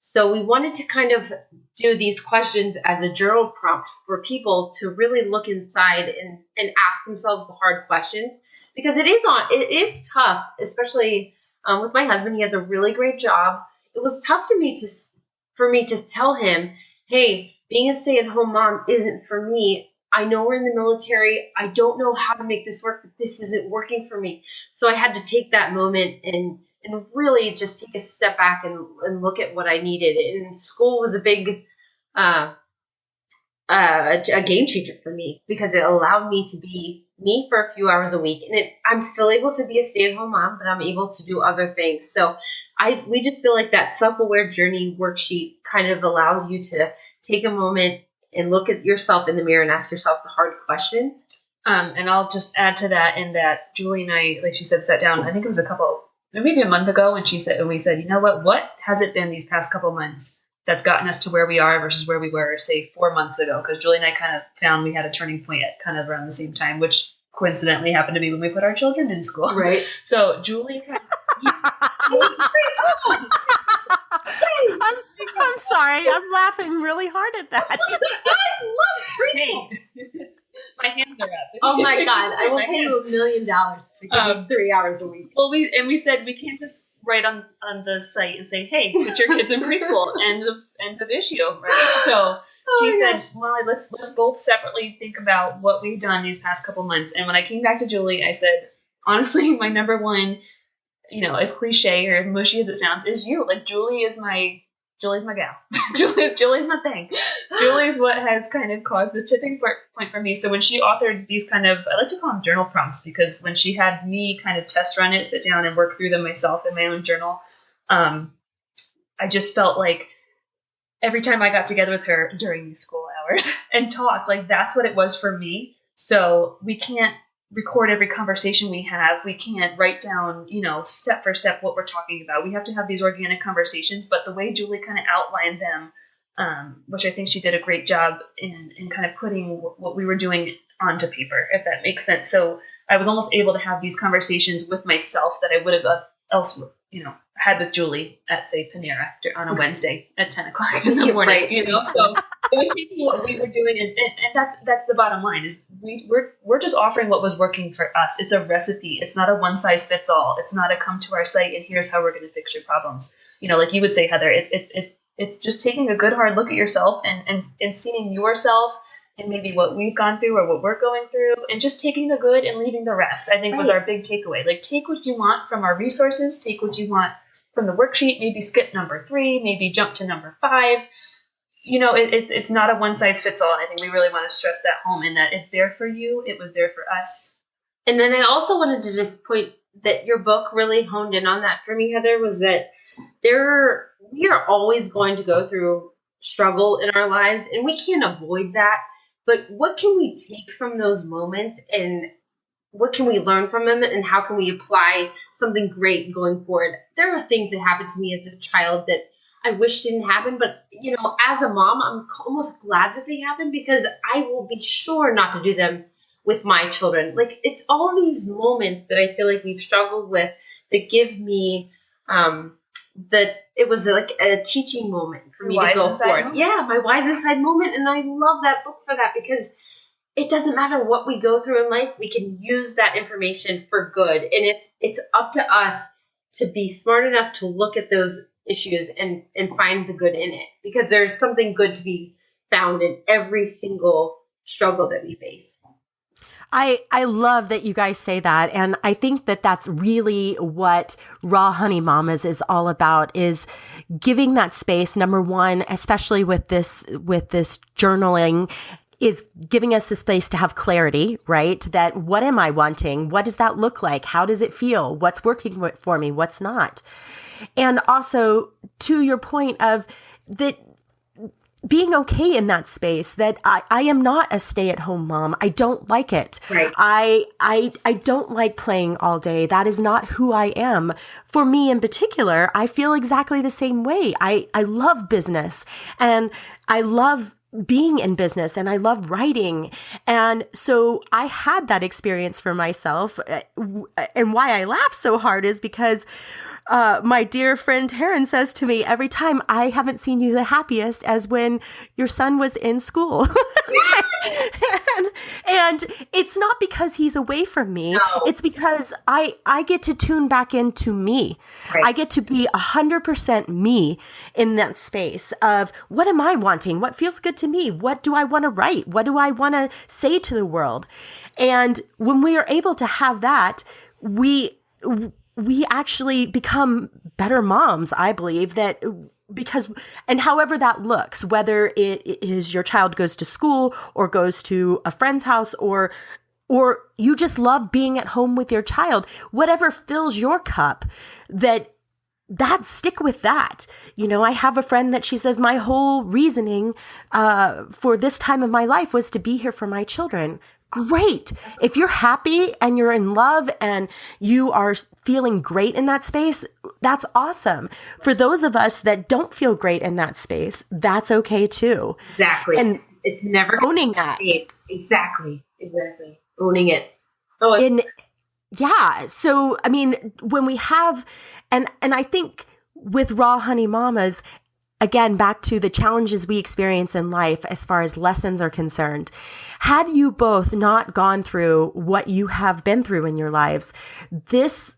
So we wanted to kind of do these questions as a journal prompt for people to really look inside and ask themselves the hard questions, because it is tough, especially with my husband. He has a really great job. It was tough for me to tell him, hey, being a stay-at-home mom isn't for me. I know we're in the military. I don't know how to make this work, but this isn't working for me. So I had to take that moment and really just take a step back and look at what I needed. And school was a big a game changer for me, because it allowed me to be me for a few hours a week. And I'm still able to be a stay-at-home mom, but I'm able to do other things. So we just feel like that self-aware journey worksheet kind of allows you to take a moment and look at yourself in the mirror and ask yourself the hard questions. And I'll just add to that in that Julie and I, like she said, sat down, I think it was maybe a month ago, and we said, you know what has it been these past couple months that's gotten us to where we are versus where we were, say, 4 months ago? Because Julie and I kind of found we had a turning point at kind of around the same time, which coincidentally happened to be when we put our children in school. Right. So Julie I'm sorry. I'm laughing really hard at that. I love preschool. My hands are up. Oh my God. I will pay you $1 million to give you 3 hours a week. Well, we said we can't just write on the site and say, hey, put your kids in preschool, end of issue, right? So she said, well, let's both separately think about what we've done these past couple months. And when I came back to Julie, I said, honestly, my number one, as cliche or mushy as it sounds, is you. Like, Julie is my Julie's my gal. Julie's my thing. Julie's what has kind of caused the tipping point for me. So when she authored these kind of, I like to call them journal prompts, because when she had me kind of test run it, sit down and work through them myself in my own journal, I just felt like every time I got together with her during these school hours and talked, like that's what it was for me. So we can't record every conversation we have. We can't write down, step for step what we're talking about. We have to have these organic conversations, but the way Julie kind of outlined them, which I think she did a great job in kind of putting what we were doing onto paper, if that makes sense. So I was almost able to have these conversations with myself that I would have else, had with Julie at, say, Panera on a Wednesday at 10 o'clock in the morning, Right. So it was taking what we were doing, and that's the bottom line, is we're just offering what was working for us. It's a recipe. It's not a one size fits all. It's not a come to our site and here's how we're going to fix your problems. Like you would say, Heather, it's just taking a good hard look at yourself and seeing yourself and maybe what we've gone through or what we're going through, and just taking the good and leaving the rest, I think was our big takeaway. Like, take what you want from our resources, take what you want from the worksheet, maybe skip number 3, maybe jump to number 5. It's not a one size fits all. And I think we really want to stress that home, in that it's there for you. It was there for us. And then I also wanted to just point that your book really honed in on that for me, Heather, was that we are always going to go through struggle in our lives, and we can't avoid that. But what can we take from those moments, and what can we learn from them, and how can we apply something great going forward? There are things that happened to me as a child that I wish didn't happen, but as a mom, I'm almost glad that they happened, because I will be sure not to do them with my children. Like, it's all these moments that I feel like we've struggled with that give me that it was like a teaching moment for me to go forward. Moment. Yeah, my wise inside moment. And I love that book for that, because it doesn't matter what we go through in life, we can use that information for good. And it's up to us to be smart enough to look at those issues and find the good in it, because there's something good to be found in every single struggle that we face. I love that you guys say that. And I think that that's really what Raw Honey Mamas is all about, is giving that space. Number one, especially with this journaling, is giving us the space to have clarity, right? That what am I wanting? What does that look like? How does it feel? What's working for me? What's not? And also, to your point of that, being okay in that space, that I am not a stay-at-home mom. I don't like it. Right. I don't like playing all day. That is not who I am. For me in particular, I feel exactly the same way. I love business, and I love being in business, and I love writing. And so I had that experience for myself. And why I laugh so hard is because my dear friend Taryn says to me every time, I haven't seen you the happiest as when your son was in school. and it's not because he's away from me. No. It's because I get to tune back into me. Right. I get to be 100% me in that space of, what am I wanting? What feels good to me? What do I want to write? What do I want to say to the world? And when we are able to have that, we actually become better moms, I believe, that because, and however that looks, whether it is your child goes to school or goes to a friend's house, or you just love being at home with your child, whatever fills your cup, that stick with that. I have a friend that she says, my whole reasoning for this time of my life was to be here for my children. Great. If you're happy and you're in love and you are feeling great in that space, that's awesome. For those of us that don't feel great in that space, that's okay too. Exactly. And it's never owning that. Exactly. Owning it. Yeah. So, I mean, when we have, and I think with Raw Honey Mamas, again, back to the challenges we experience in life as far as lessons are concerned, had you both not gone through what you have been through in your lives, this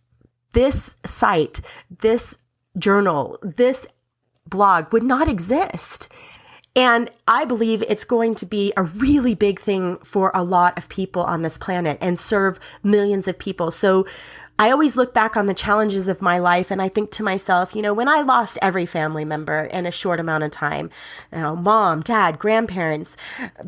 site, this journal, this blog would not exist. And I believe it's going to be a really big thing for a lot of people on this planet and serve millions of people. So I always look back on the challenges of my life and I think to myself, when I lost every family member in a short amount of time, mom, dad, grandparents,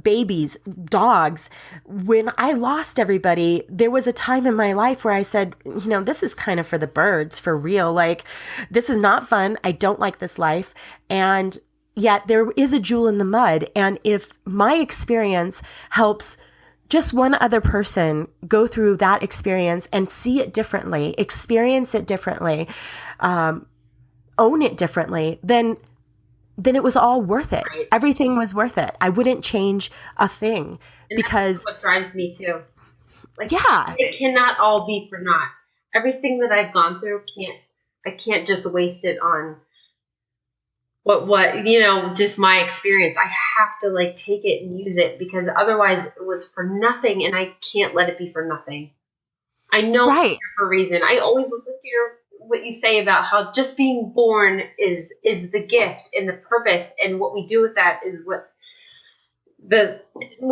babies, dogs, when I lost everybody, there was a time in my life where I said, this is kind of for the birds, for real. Like, this is not fun. I don't like this life. And yet there is a jewel in the mud. And if my experience helps just one other person go through that experience and see it differently, experience it differently, own it differently, then it was all worth it. Right. Everything was worth it. I wouldn't change a thing and because that's what drives me too. Like, yeah, it cannot all be for naught. Everything that I've gone through I can't just waste it on what just my experience. I have to like take it and use it, because otherwise it was for nothing, and I can't let it be for nothing. I know right. It's for a reason. I always listen to what you say about how just being born is the gift and the purpose, and what we do with that is what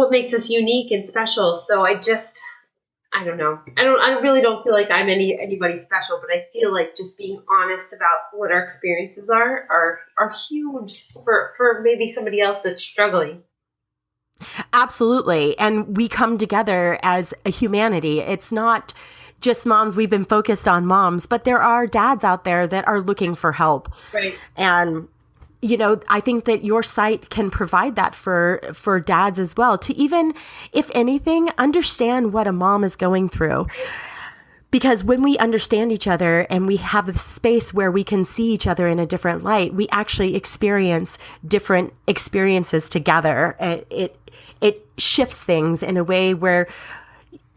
makes us unique and special. So I don't know. I really don't feel like I'm anybody special, but I feel like just being honest about what our experiences are huge for maybe somebody else that's struggling. Absolutely. And we come together as a humanity. It's not just moms. We've been focused on moms, but there are dads out there that are looking for help. Right. And I think that your site can provide that for dads as well, to even, if anything, understand what a mom is going through. Because when we understand each other and we have the space where we can see each other in a different light, we actually experience different experiences together. It shifts things in a way where,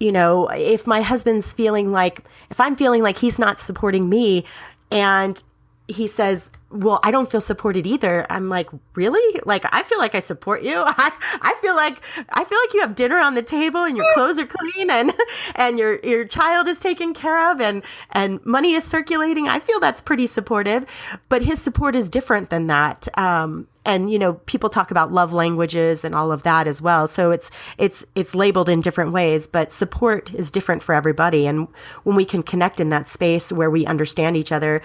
if I'm feeling like he's not supporting me, and he says, well, I don't feel supported either. I'm like, really? Like, I feel like I support you. I feel like you have dinner on the table and your clothes are clean and your child is taken care of and money is circulating. I feel that's pretty supportive, but his support is different than that. And people talk about love languages and all of that as well. So it's labeled in different ways, but support is different for everybody. And when we can connect in that space where we understand each other,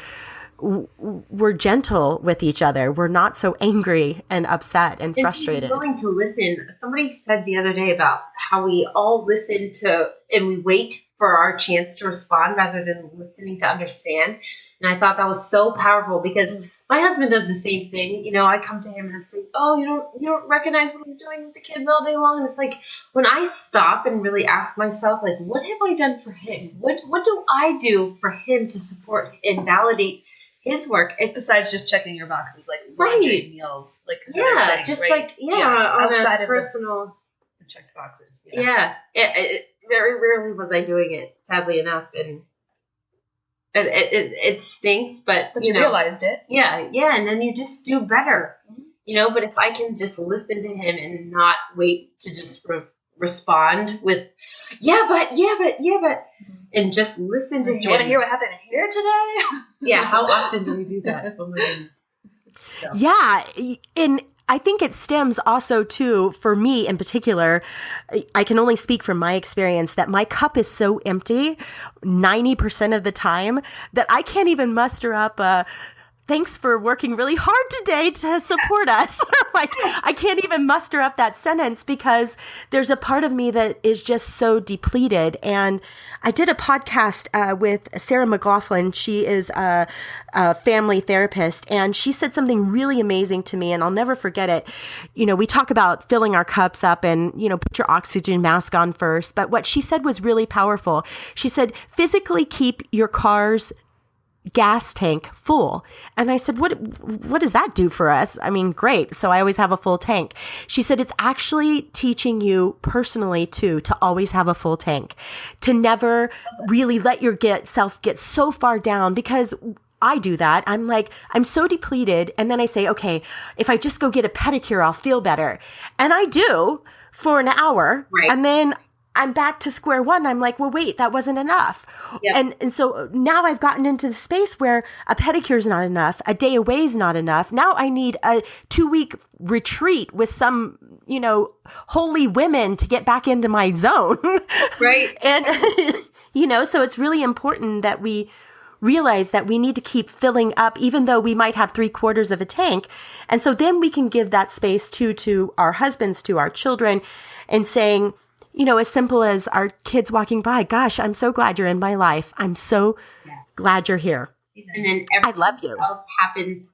we're gentle with each other. We're not so angry and upset and frustrated. Being willing to listen. Somebody said the other day about how we all listen to and we wait for our chance to respond rather than listening to understand. And I thought that was so powerful, because my husband does the same thing. I come to him and I'm saying, oh, you don't recognize what I'm doing with the kids all day long. And it's like, when I stop and really ask myself, like, what have I done for him? What do I do for him to support and validate his work? Besides just checking your boxes, like laundry, meals, like saying, just right? On outside of personal the checked boxes. It very rarely was I doing it, sadly enough, and it stinks, but you realized it. Yeah, and then you just do better, But if I can just listen to him and not wait to just respond with, but. And just listen to him. Do you want to hear what happened here today? Yeah, how often do we do that? Oh my goodness. So. Yeah, and I think it stems also too, for me in particular, I can only speak from my experience, that my cup is so empty 90% of the time that I can't even muster up a thanks for working really hard today to support us. Like, I can't even muster up that sentence because there's a part of me that is just so depleted. And I did a podcast with Sarah McLaughlin. She is a family therapist, and she said something really amazing to me, and I'll never forget it. We talk about filling our cups up and, put your oxygen mask on first. But what she said was really powerful. She said, physically keep your car's gas tank full. And I said, what does that do for us? I mean, great. So I always have a full tank. She said, it's actually teaching you personally too, to always have a full tank, to never really let yourself get so far down, because I do that. I'm like, I'm so depleted. And then I say, okay, if I just go get a pedicure, I'll feel better. And I do for an hour. Right. And then I'm back to square one. I'm like, well, wait, that wasn't enough. Yep. And so now I've gotten into the space where a pedicure is not enough. A day away is not enough. Now I need a 2-week retreat with some, holy women to get back into my zone. Right. And So it's really important that we realize that we need to keep filling up, even though we might have 3/4 of a tank. And so then we can give that space to our husbands, to our children, and saying, as simple as our kids walking by, gosh, I'm so glad you're in my life. I'm so glad you're here. And then I love you. else happens.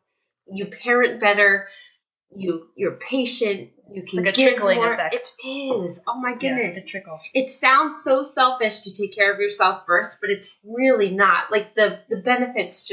You parent better. You're patient. You can like a give trickling more. effect. It is. Oh my goodness. It trickles. It sounds so selfish to take care of yourself first, but it's really not. Like the benefits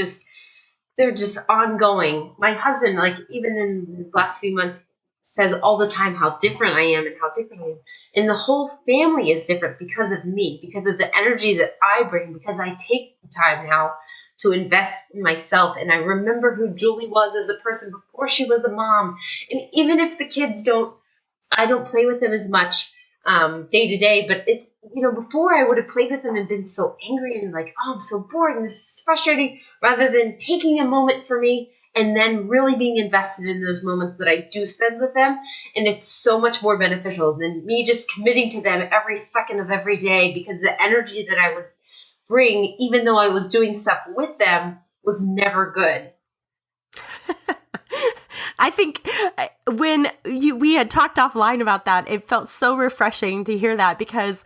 they're just ongoing. My husband, like even in the last few months, says all the time how different I am and how different I am. And the whole family is different because of me, because of the energy that I bring, because I take the time now to invest in myself. And I remember who Julie was as a person before she was a mom. And even if the kids I don't play with them as much day to day, but it's, before I would have played with them and been so angry and like, oh, I'm so bored and this is frustrating, rather than taking a moment for me and then really being invested in those moments that I do spend with them. And it's so much more beneficial than me just committing to them every second of every day, because the energy that I would bring, even though I was doing stuff with them, was never good. I think when we had talked offline about that, it felt so refreshing to hear that, because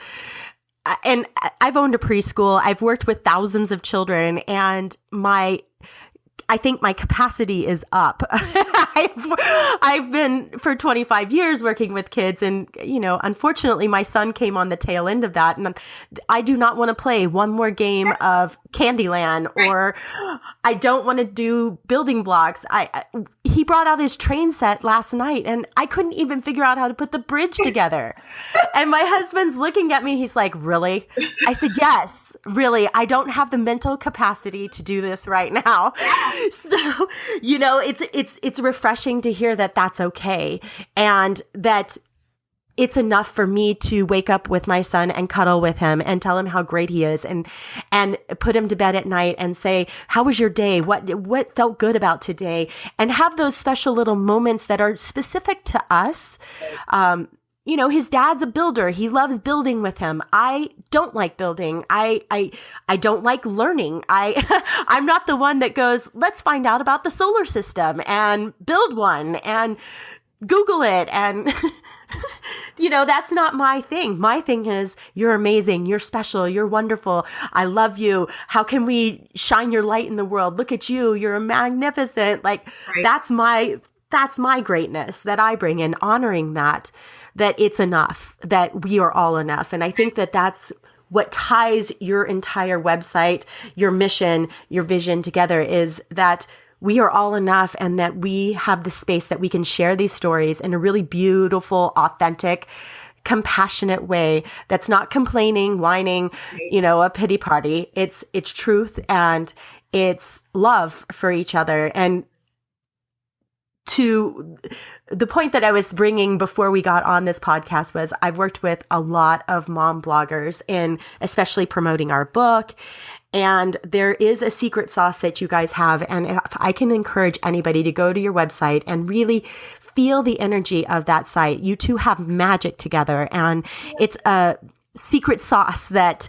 and I've owned a preschool. I've worked with thousands of children, and I think my capacity is up. I've been for 25 years working with kids, and, unfortunately my son came on the tail end of that, and I do not want to play one more game of Candyland, or I don't want to do building blocks. He brought out his train set last night, and I couldn't even figure out how to put the bridge together. And my husband's looking at me. He's like, really? I said, yes, really. I don't have the mental capacity to do this right now. So, it's refreshing to hear that that's okay, and that it's enough for me to wake up with my son and cuddle with him and tell him how great he is, and put him to bed at night and say, how was your day? What felt good about today? And have those special little moments that are specific to us. His dad's a builder. He loves building with him. I don't like building. I don't like learning. I'm not the one that goes, let's find out about the solar system and build one and Google it. And, that's not my thing. My thing is, you're amazing. You're special. You're wonderful. I love you. How can we shine your light in the world? Look at you. You're magnificent. Like, right. That's my greatness that I bring in, honoring that it's enough, that we are all enough. And I think that that's what ties your entire website, your mission, your vision together, is that we are all enough, and that we have the space that we can share these stories in a really beautiful, authentic, compassionate way that's not complaining, whining, a pity party. It's truth, and it's love for each other. And to the point that I was bringing before we got on this podcast was, I've worked with a lot of mom bloggers, and especially promoting our book. And there is a secret sauce that you guys have. And if I can encourage anybody to go to your website and really feel the energy of that site. You two have magic together, and it's a secret sauce that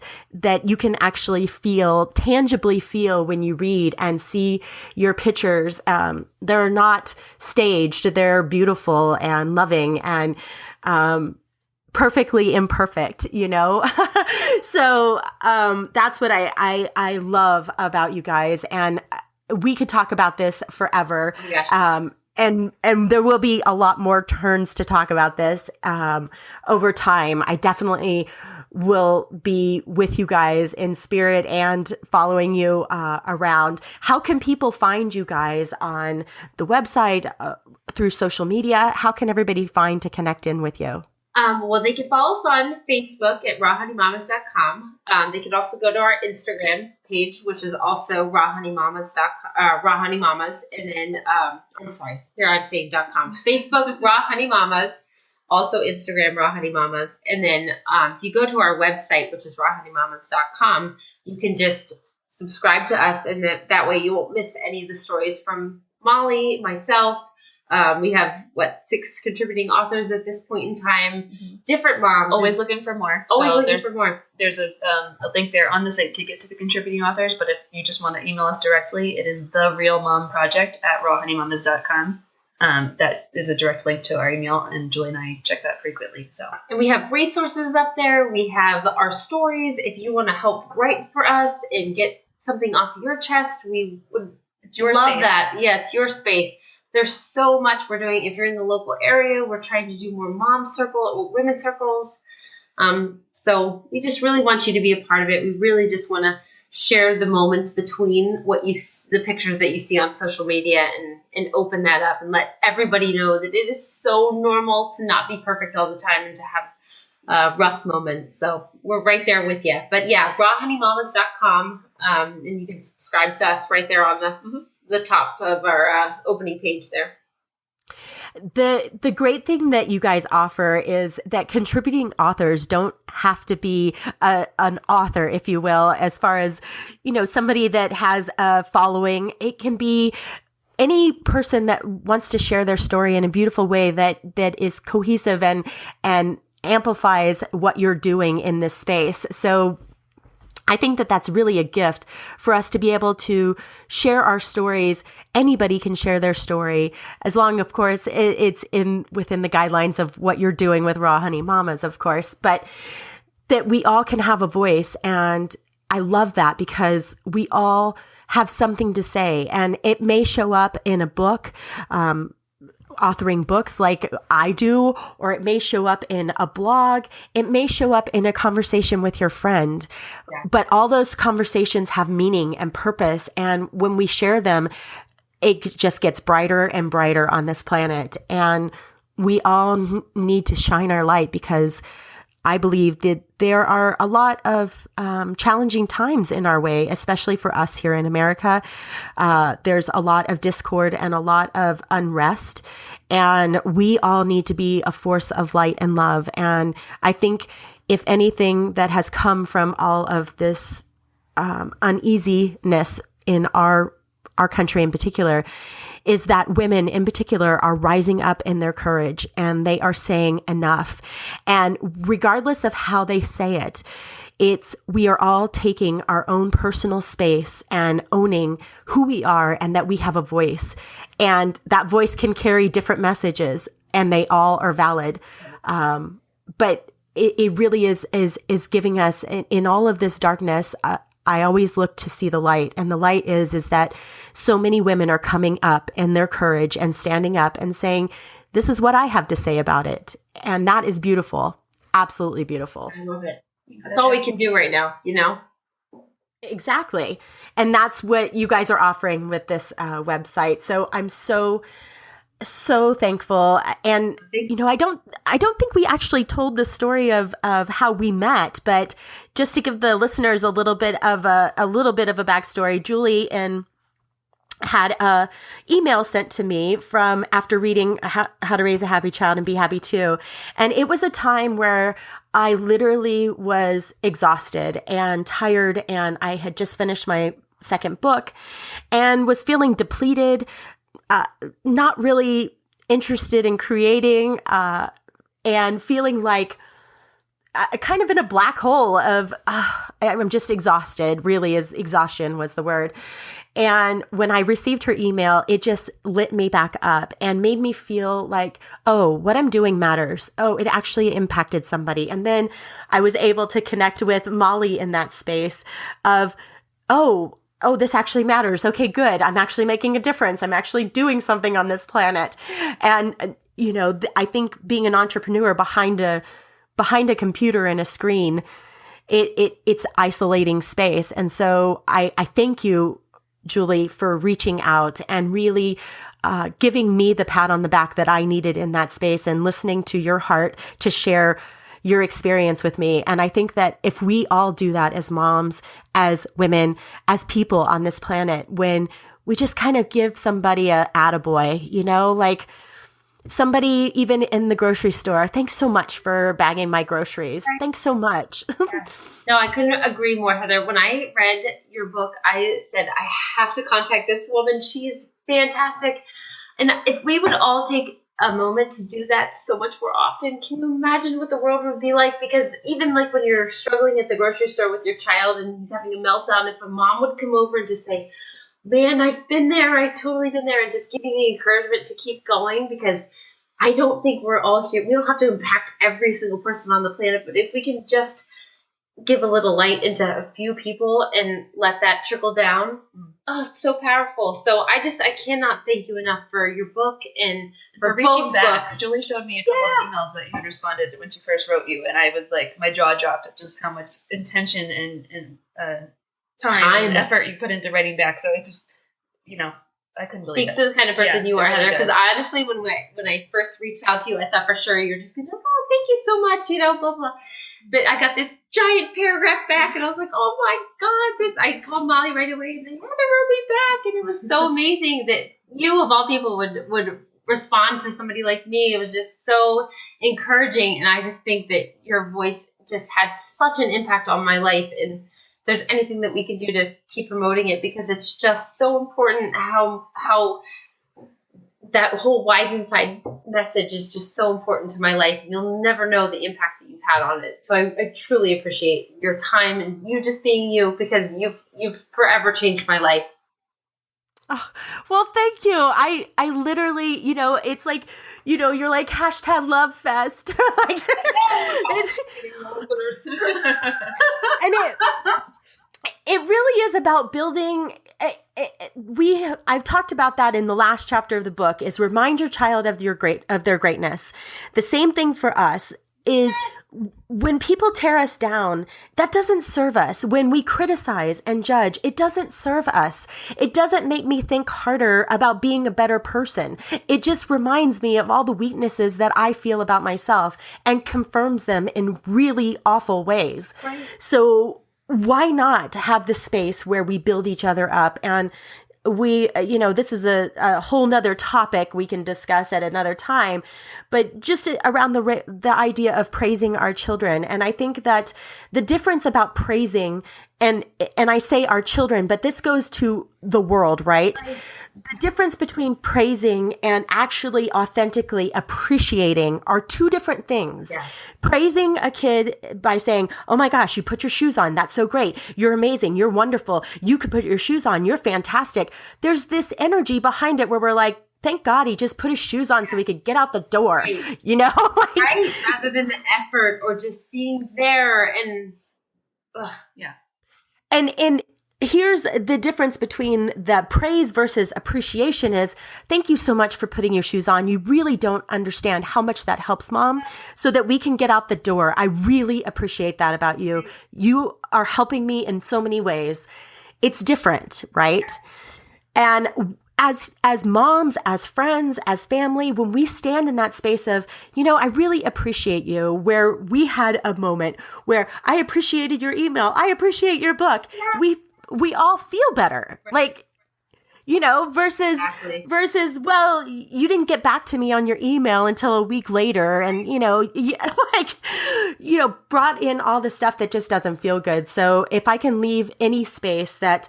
you can actually tangibly feel when you read and see your pictures. They're not staged. They're beautiful and loving and perfectly imperfect, So that's what I love about you guys. And we could talk about this forever. Yes. And there will be a lot more turns to talk about this over time. I definitely will be with you guys in spirit and following you around. How can people find you guys on the website, through social media? How can everybody find to connect in with you? Well, they can follow us on Facebook at rawhoneymamas.com. They can also go to our Instagram page, which is also rawhoneymamas. And then, I'm sorry, here I'm saying .com. Facebook, Raw Honey Mamas. Also Instagram, Raw Honey Mamas. And then if you go to our website, which is rawhoneymamas.com, you can just subscribe to us, and that way you won't miss any of the stories from Molly, myself, We have, 6 contributing authors at this point in time, different moms. Always looking for more. Always looking for more. There's a link there on the site to get to the contributing authors, but if you just want to email us directly, it is therealmomproject@rawhoneymamas.com. That is a direct link to our email, and Julie and I check that frequently. And we have resources up there. We have our stories. If you want to help write for us and get something off your chest, we would love that. Yeah, it's your space. There's so much we're doing. If you're in the local area, we're trying to do more women circles. So we just really want you to be a part of it. We really just want to share the moments between the pictures that you see on social media and open that up and let everybody know that it is so normal to not be perfect all the time and to have rough moments. So we're right there with you. But yeah, rawhoneymamas.com, and you can subscribe to us right there on the top of our opening page there. The great thing that you guys offer is that contributing authors don't have to be an author, if you will, as far as, somebody that has a following. It can be any person that wants to share their story in a beautiful way that is cohesive and amplifies what you're doing in this space. So I think that that's really a gift for us to be able to share our stories. Anybody can share their story, as long, of course, it's within the guidelines of what you're doing with Raw Honey Mamas, of course, but that we all can have a voice. And I love that because we all have something to say, and it may show up in a book, authoring books like I do, or it may show up in a blog. It may show up in a conversation with your friend, but all those conversations have meaning and purpose. And when we share them, it just gets brighter and brighter on this planet. And we all need to shine our light, because I believe that there are a lot of challenging times in our way, especially for us here in America. There's a lot of discord and a lot of unrest, and we all need to be a force of light and love. And I think if anything that has come from all of this uneasiness in our country in particular, is that women in particular are rising up in their courage, and they are saying enough. And regardless of how they say it, we are all taking our own personal space and owning who we are and that we have a voice. And that voice can carry different messages, and they all are valid. But it really is giving us, in all of this darkness, I always look to see the light. And the light is that so many women are coming up in their courage and standing up and saying, this is what I have to say about it. And that is beautiful. Absolutely beautiful. I love it. That's all we can do right now, Exactly. And that's what you guys are offering with this website. So I'm so thankful. And, I don't think we actually told the story of how we met, but just to give the listeners a little bit of a backstory, Julie had a email sent to me from after reading How to Raise a Happy Child and Be Happy Too. And it was a time where I literally was exhausted and tired, and I had just finished my second book and was feeling depleted, not really interested in creating, and feeling like kind of in a black hole of, I'm just exhausted, really, exhaustion was the word. And when I received her email, it just lit me back up and made me feel like, oh, what I'm doing matters. Oh, it actually impacted somebody. And then I was able to connect with Molly in that space of, oh, this actually matters. Okay, good. I'm actually making a difference. I'm actually doing something on this planet. And, I think being an entrepreneur behind a computer and a screen, it's isolating space. And so I thank you, Julie, for reaching out and really giving me the pat on the back that I needed in that space, and listening to your heart to share your experience with me. And I think that if we all do that as moms, as women, as people on this planet, when we just kind of give somebody a attaboy, like somebody even in the grocery store, thanks so much for bagging my groceries. Thanks so much. No, I couldn't agree more, Heather. When I read your book, I said, I have to contact this woman. She is fantastic. And if we would all take a moment to do that so much more often, can you imagine what the world would be like? Because even like when you're struggling at the grocery store with your child and he's having a meltdown, if a mom would come over and just say, man, I've been there, I've totally been there, and just giving the encouragement to keep going, because I don't think we're all here. We don't have to impact every single person on the planet, but if we can just give a little light into a few people and let that trickle down, oh, it's so powerful. So I cannot thank you enough for your book and for reaching both back. books. Julie showed me a couple of emails that you had responded when she first wrote you, and I was like, my jaw dropped at just how much intention and time and effort you put into writing back. So it just, I couldn't believe it. Speaks to the kind of person you are, really Heather. Because honestly, when I first reached out to you, I thought for sure you're just going to, oh, thank you so much, blah, blah. But I got this giant paragraph back, and I was like, oh my God, I called Molly right away, and they Heather wrote me back, and it was so amazing that you, of all people, would respond to somebody like me. It was just so encouraging, and I just think that your voice just had such an impact on my life, and if there's anything that we can do to keep promoting it, because it's just so important how that whole Wise Inside message is just so important to my life. You'll never know the impact that you've had on it. So I truly appreciate your time and you just being you, because you've forever changed my life. Oh, well, thank you. I literally, it's like, you're like #love fest. Like, and it really is about building. I've talked about that in the last chapter of the book, is remind your child of their greatness. The same thing for us is when people tear us down, that doesn't serve us. When we criticize and judge, it doesn't serve us. It doesn't make me think harder about being a better person. It just reminds me of all the weaknesses that I feel about myself and confirms them in really awful ways. Right. So why not have the space where we build each other up? And we, this is a whole nother topic we can discuss at another time, but just around the idea of praising our children. And I think that the difference about praising, and I say our children, but this goes to the world, right? The difference between praising and actually authentically appreciating are two different things. Yeah. Praising a kid by saying, oh my gosh, you put your shoes on. That's so great. You're amazing. You're wonderful. You could put your shoes on. You're fantastic. There's this energy behind it where we're like, thank God he just put his shoes on so he could get out the door, right. Right? Rather than the effort or just being there and, yeah. And here's the difference between the praise versus appreciation is, thank you so much for putting your shoes on. You really don't understand how much that helps, Mom, so that we can get out the door. I really appreciate that about you. You are helping me in so many ways. It's different, right? And as moms, as friends, as family, when we stand in that space of, I really appreciate you, where we had a moment where I appreciated your email, I appreciate your book, we all feel better. Right. Like, versus, well, you didn't get back to me on your email until a week later. And, brought in all the stuff that just doesn't feel good. So if I can leave any space that,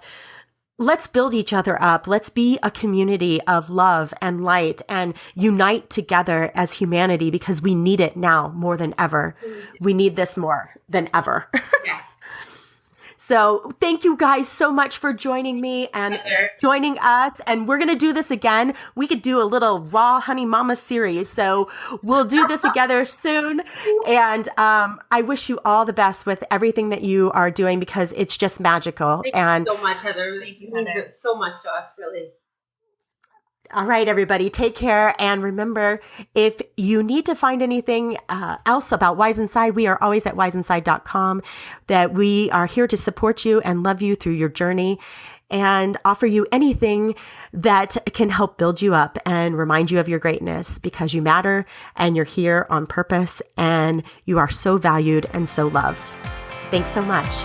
let's build each other up. Let's be a community of love and light and unite together as humanity, because we need it now more than ever. We need this more than ever. Yeah. So thank you guys so much for joining me and joining us. And we're going to do this again. We could do a little Raw Honey Mama series. So we'll do this together soon. And I wish you all the best with everything that you are doing, because it's just magical. Thank you so much, Heather. Thank you, Heather. It means so much to us, really. All right, everybody, take care. And remember, if you need to find anything else about Wise Inside, we are always at wiseinside.com, that we are here to support you and love you through your journey and offer you anything that can help build you up and remind you of your greatness, because you matter and you're here on purpose and you are so valued and so loved. Thanks so much.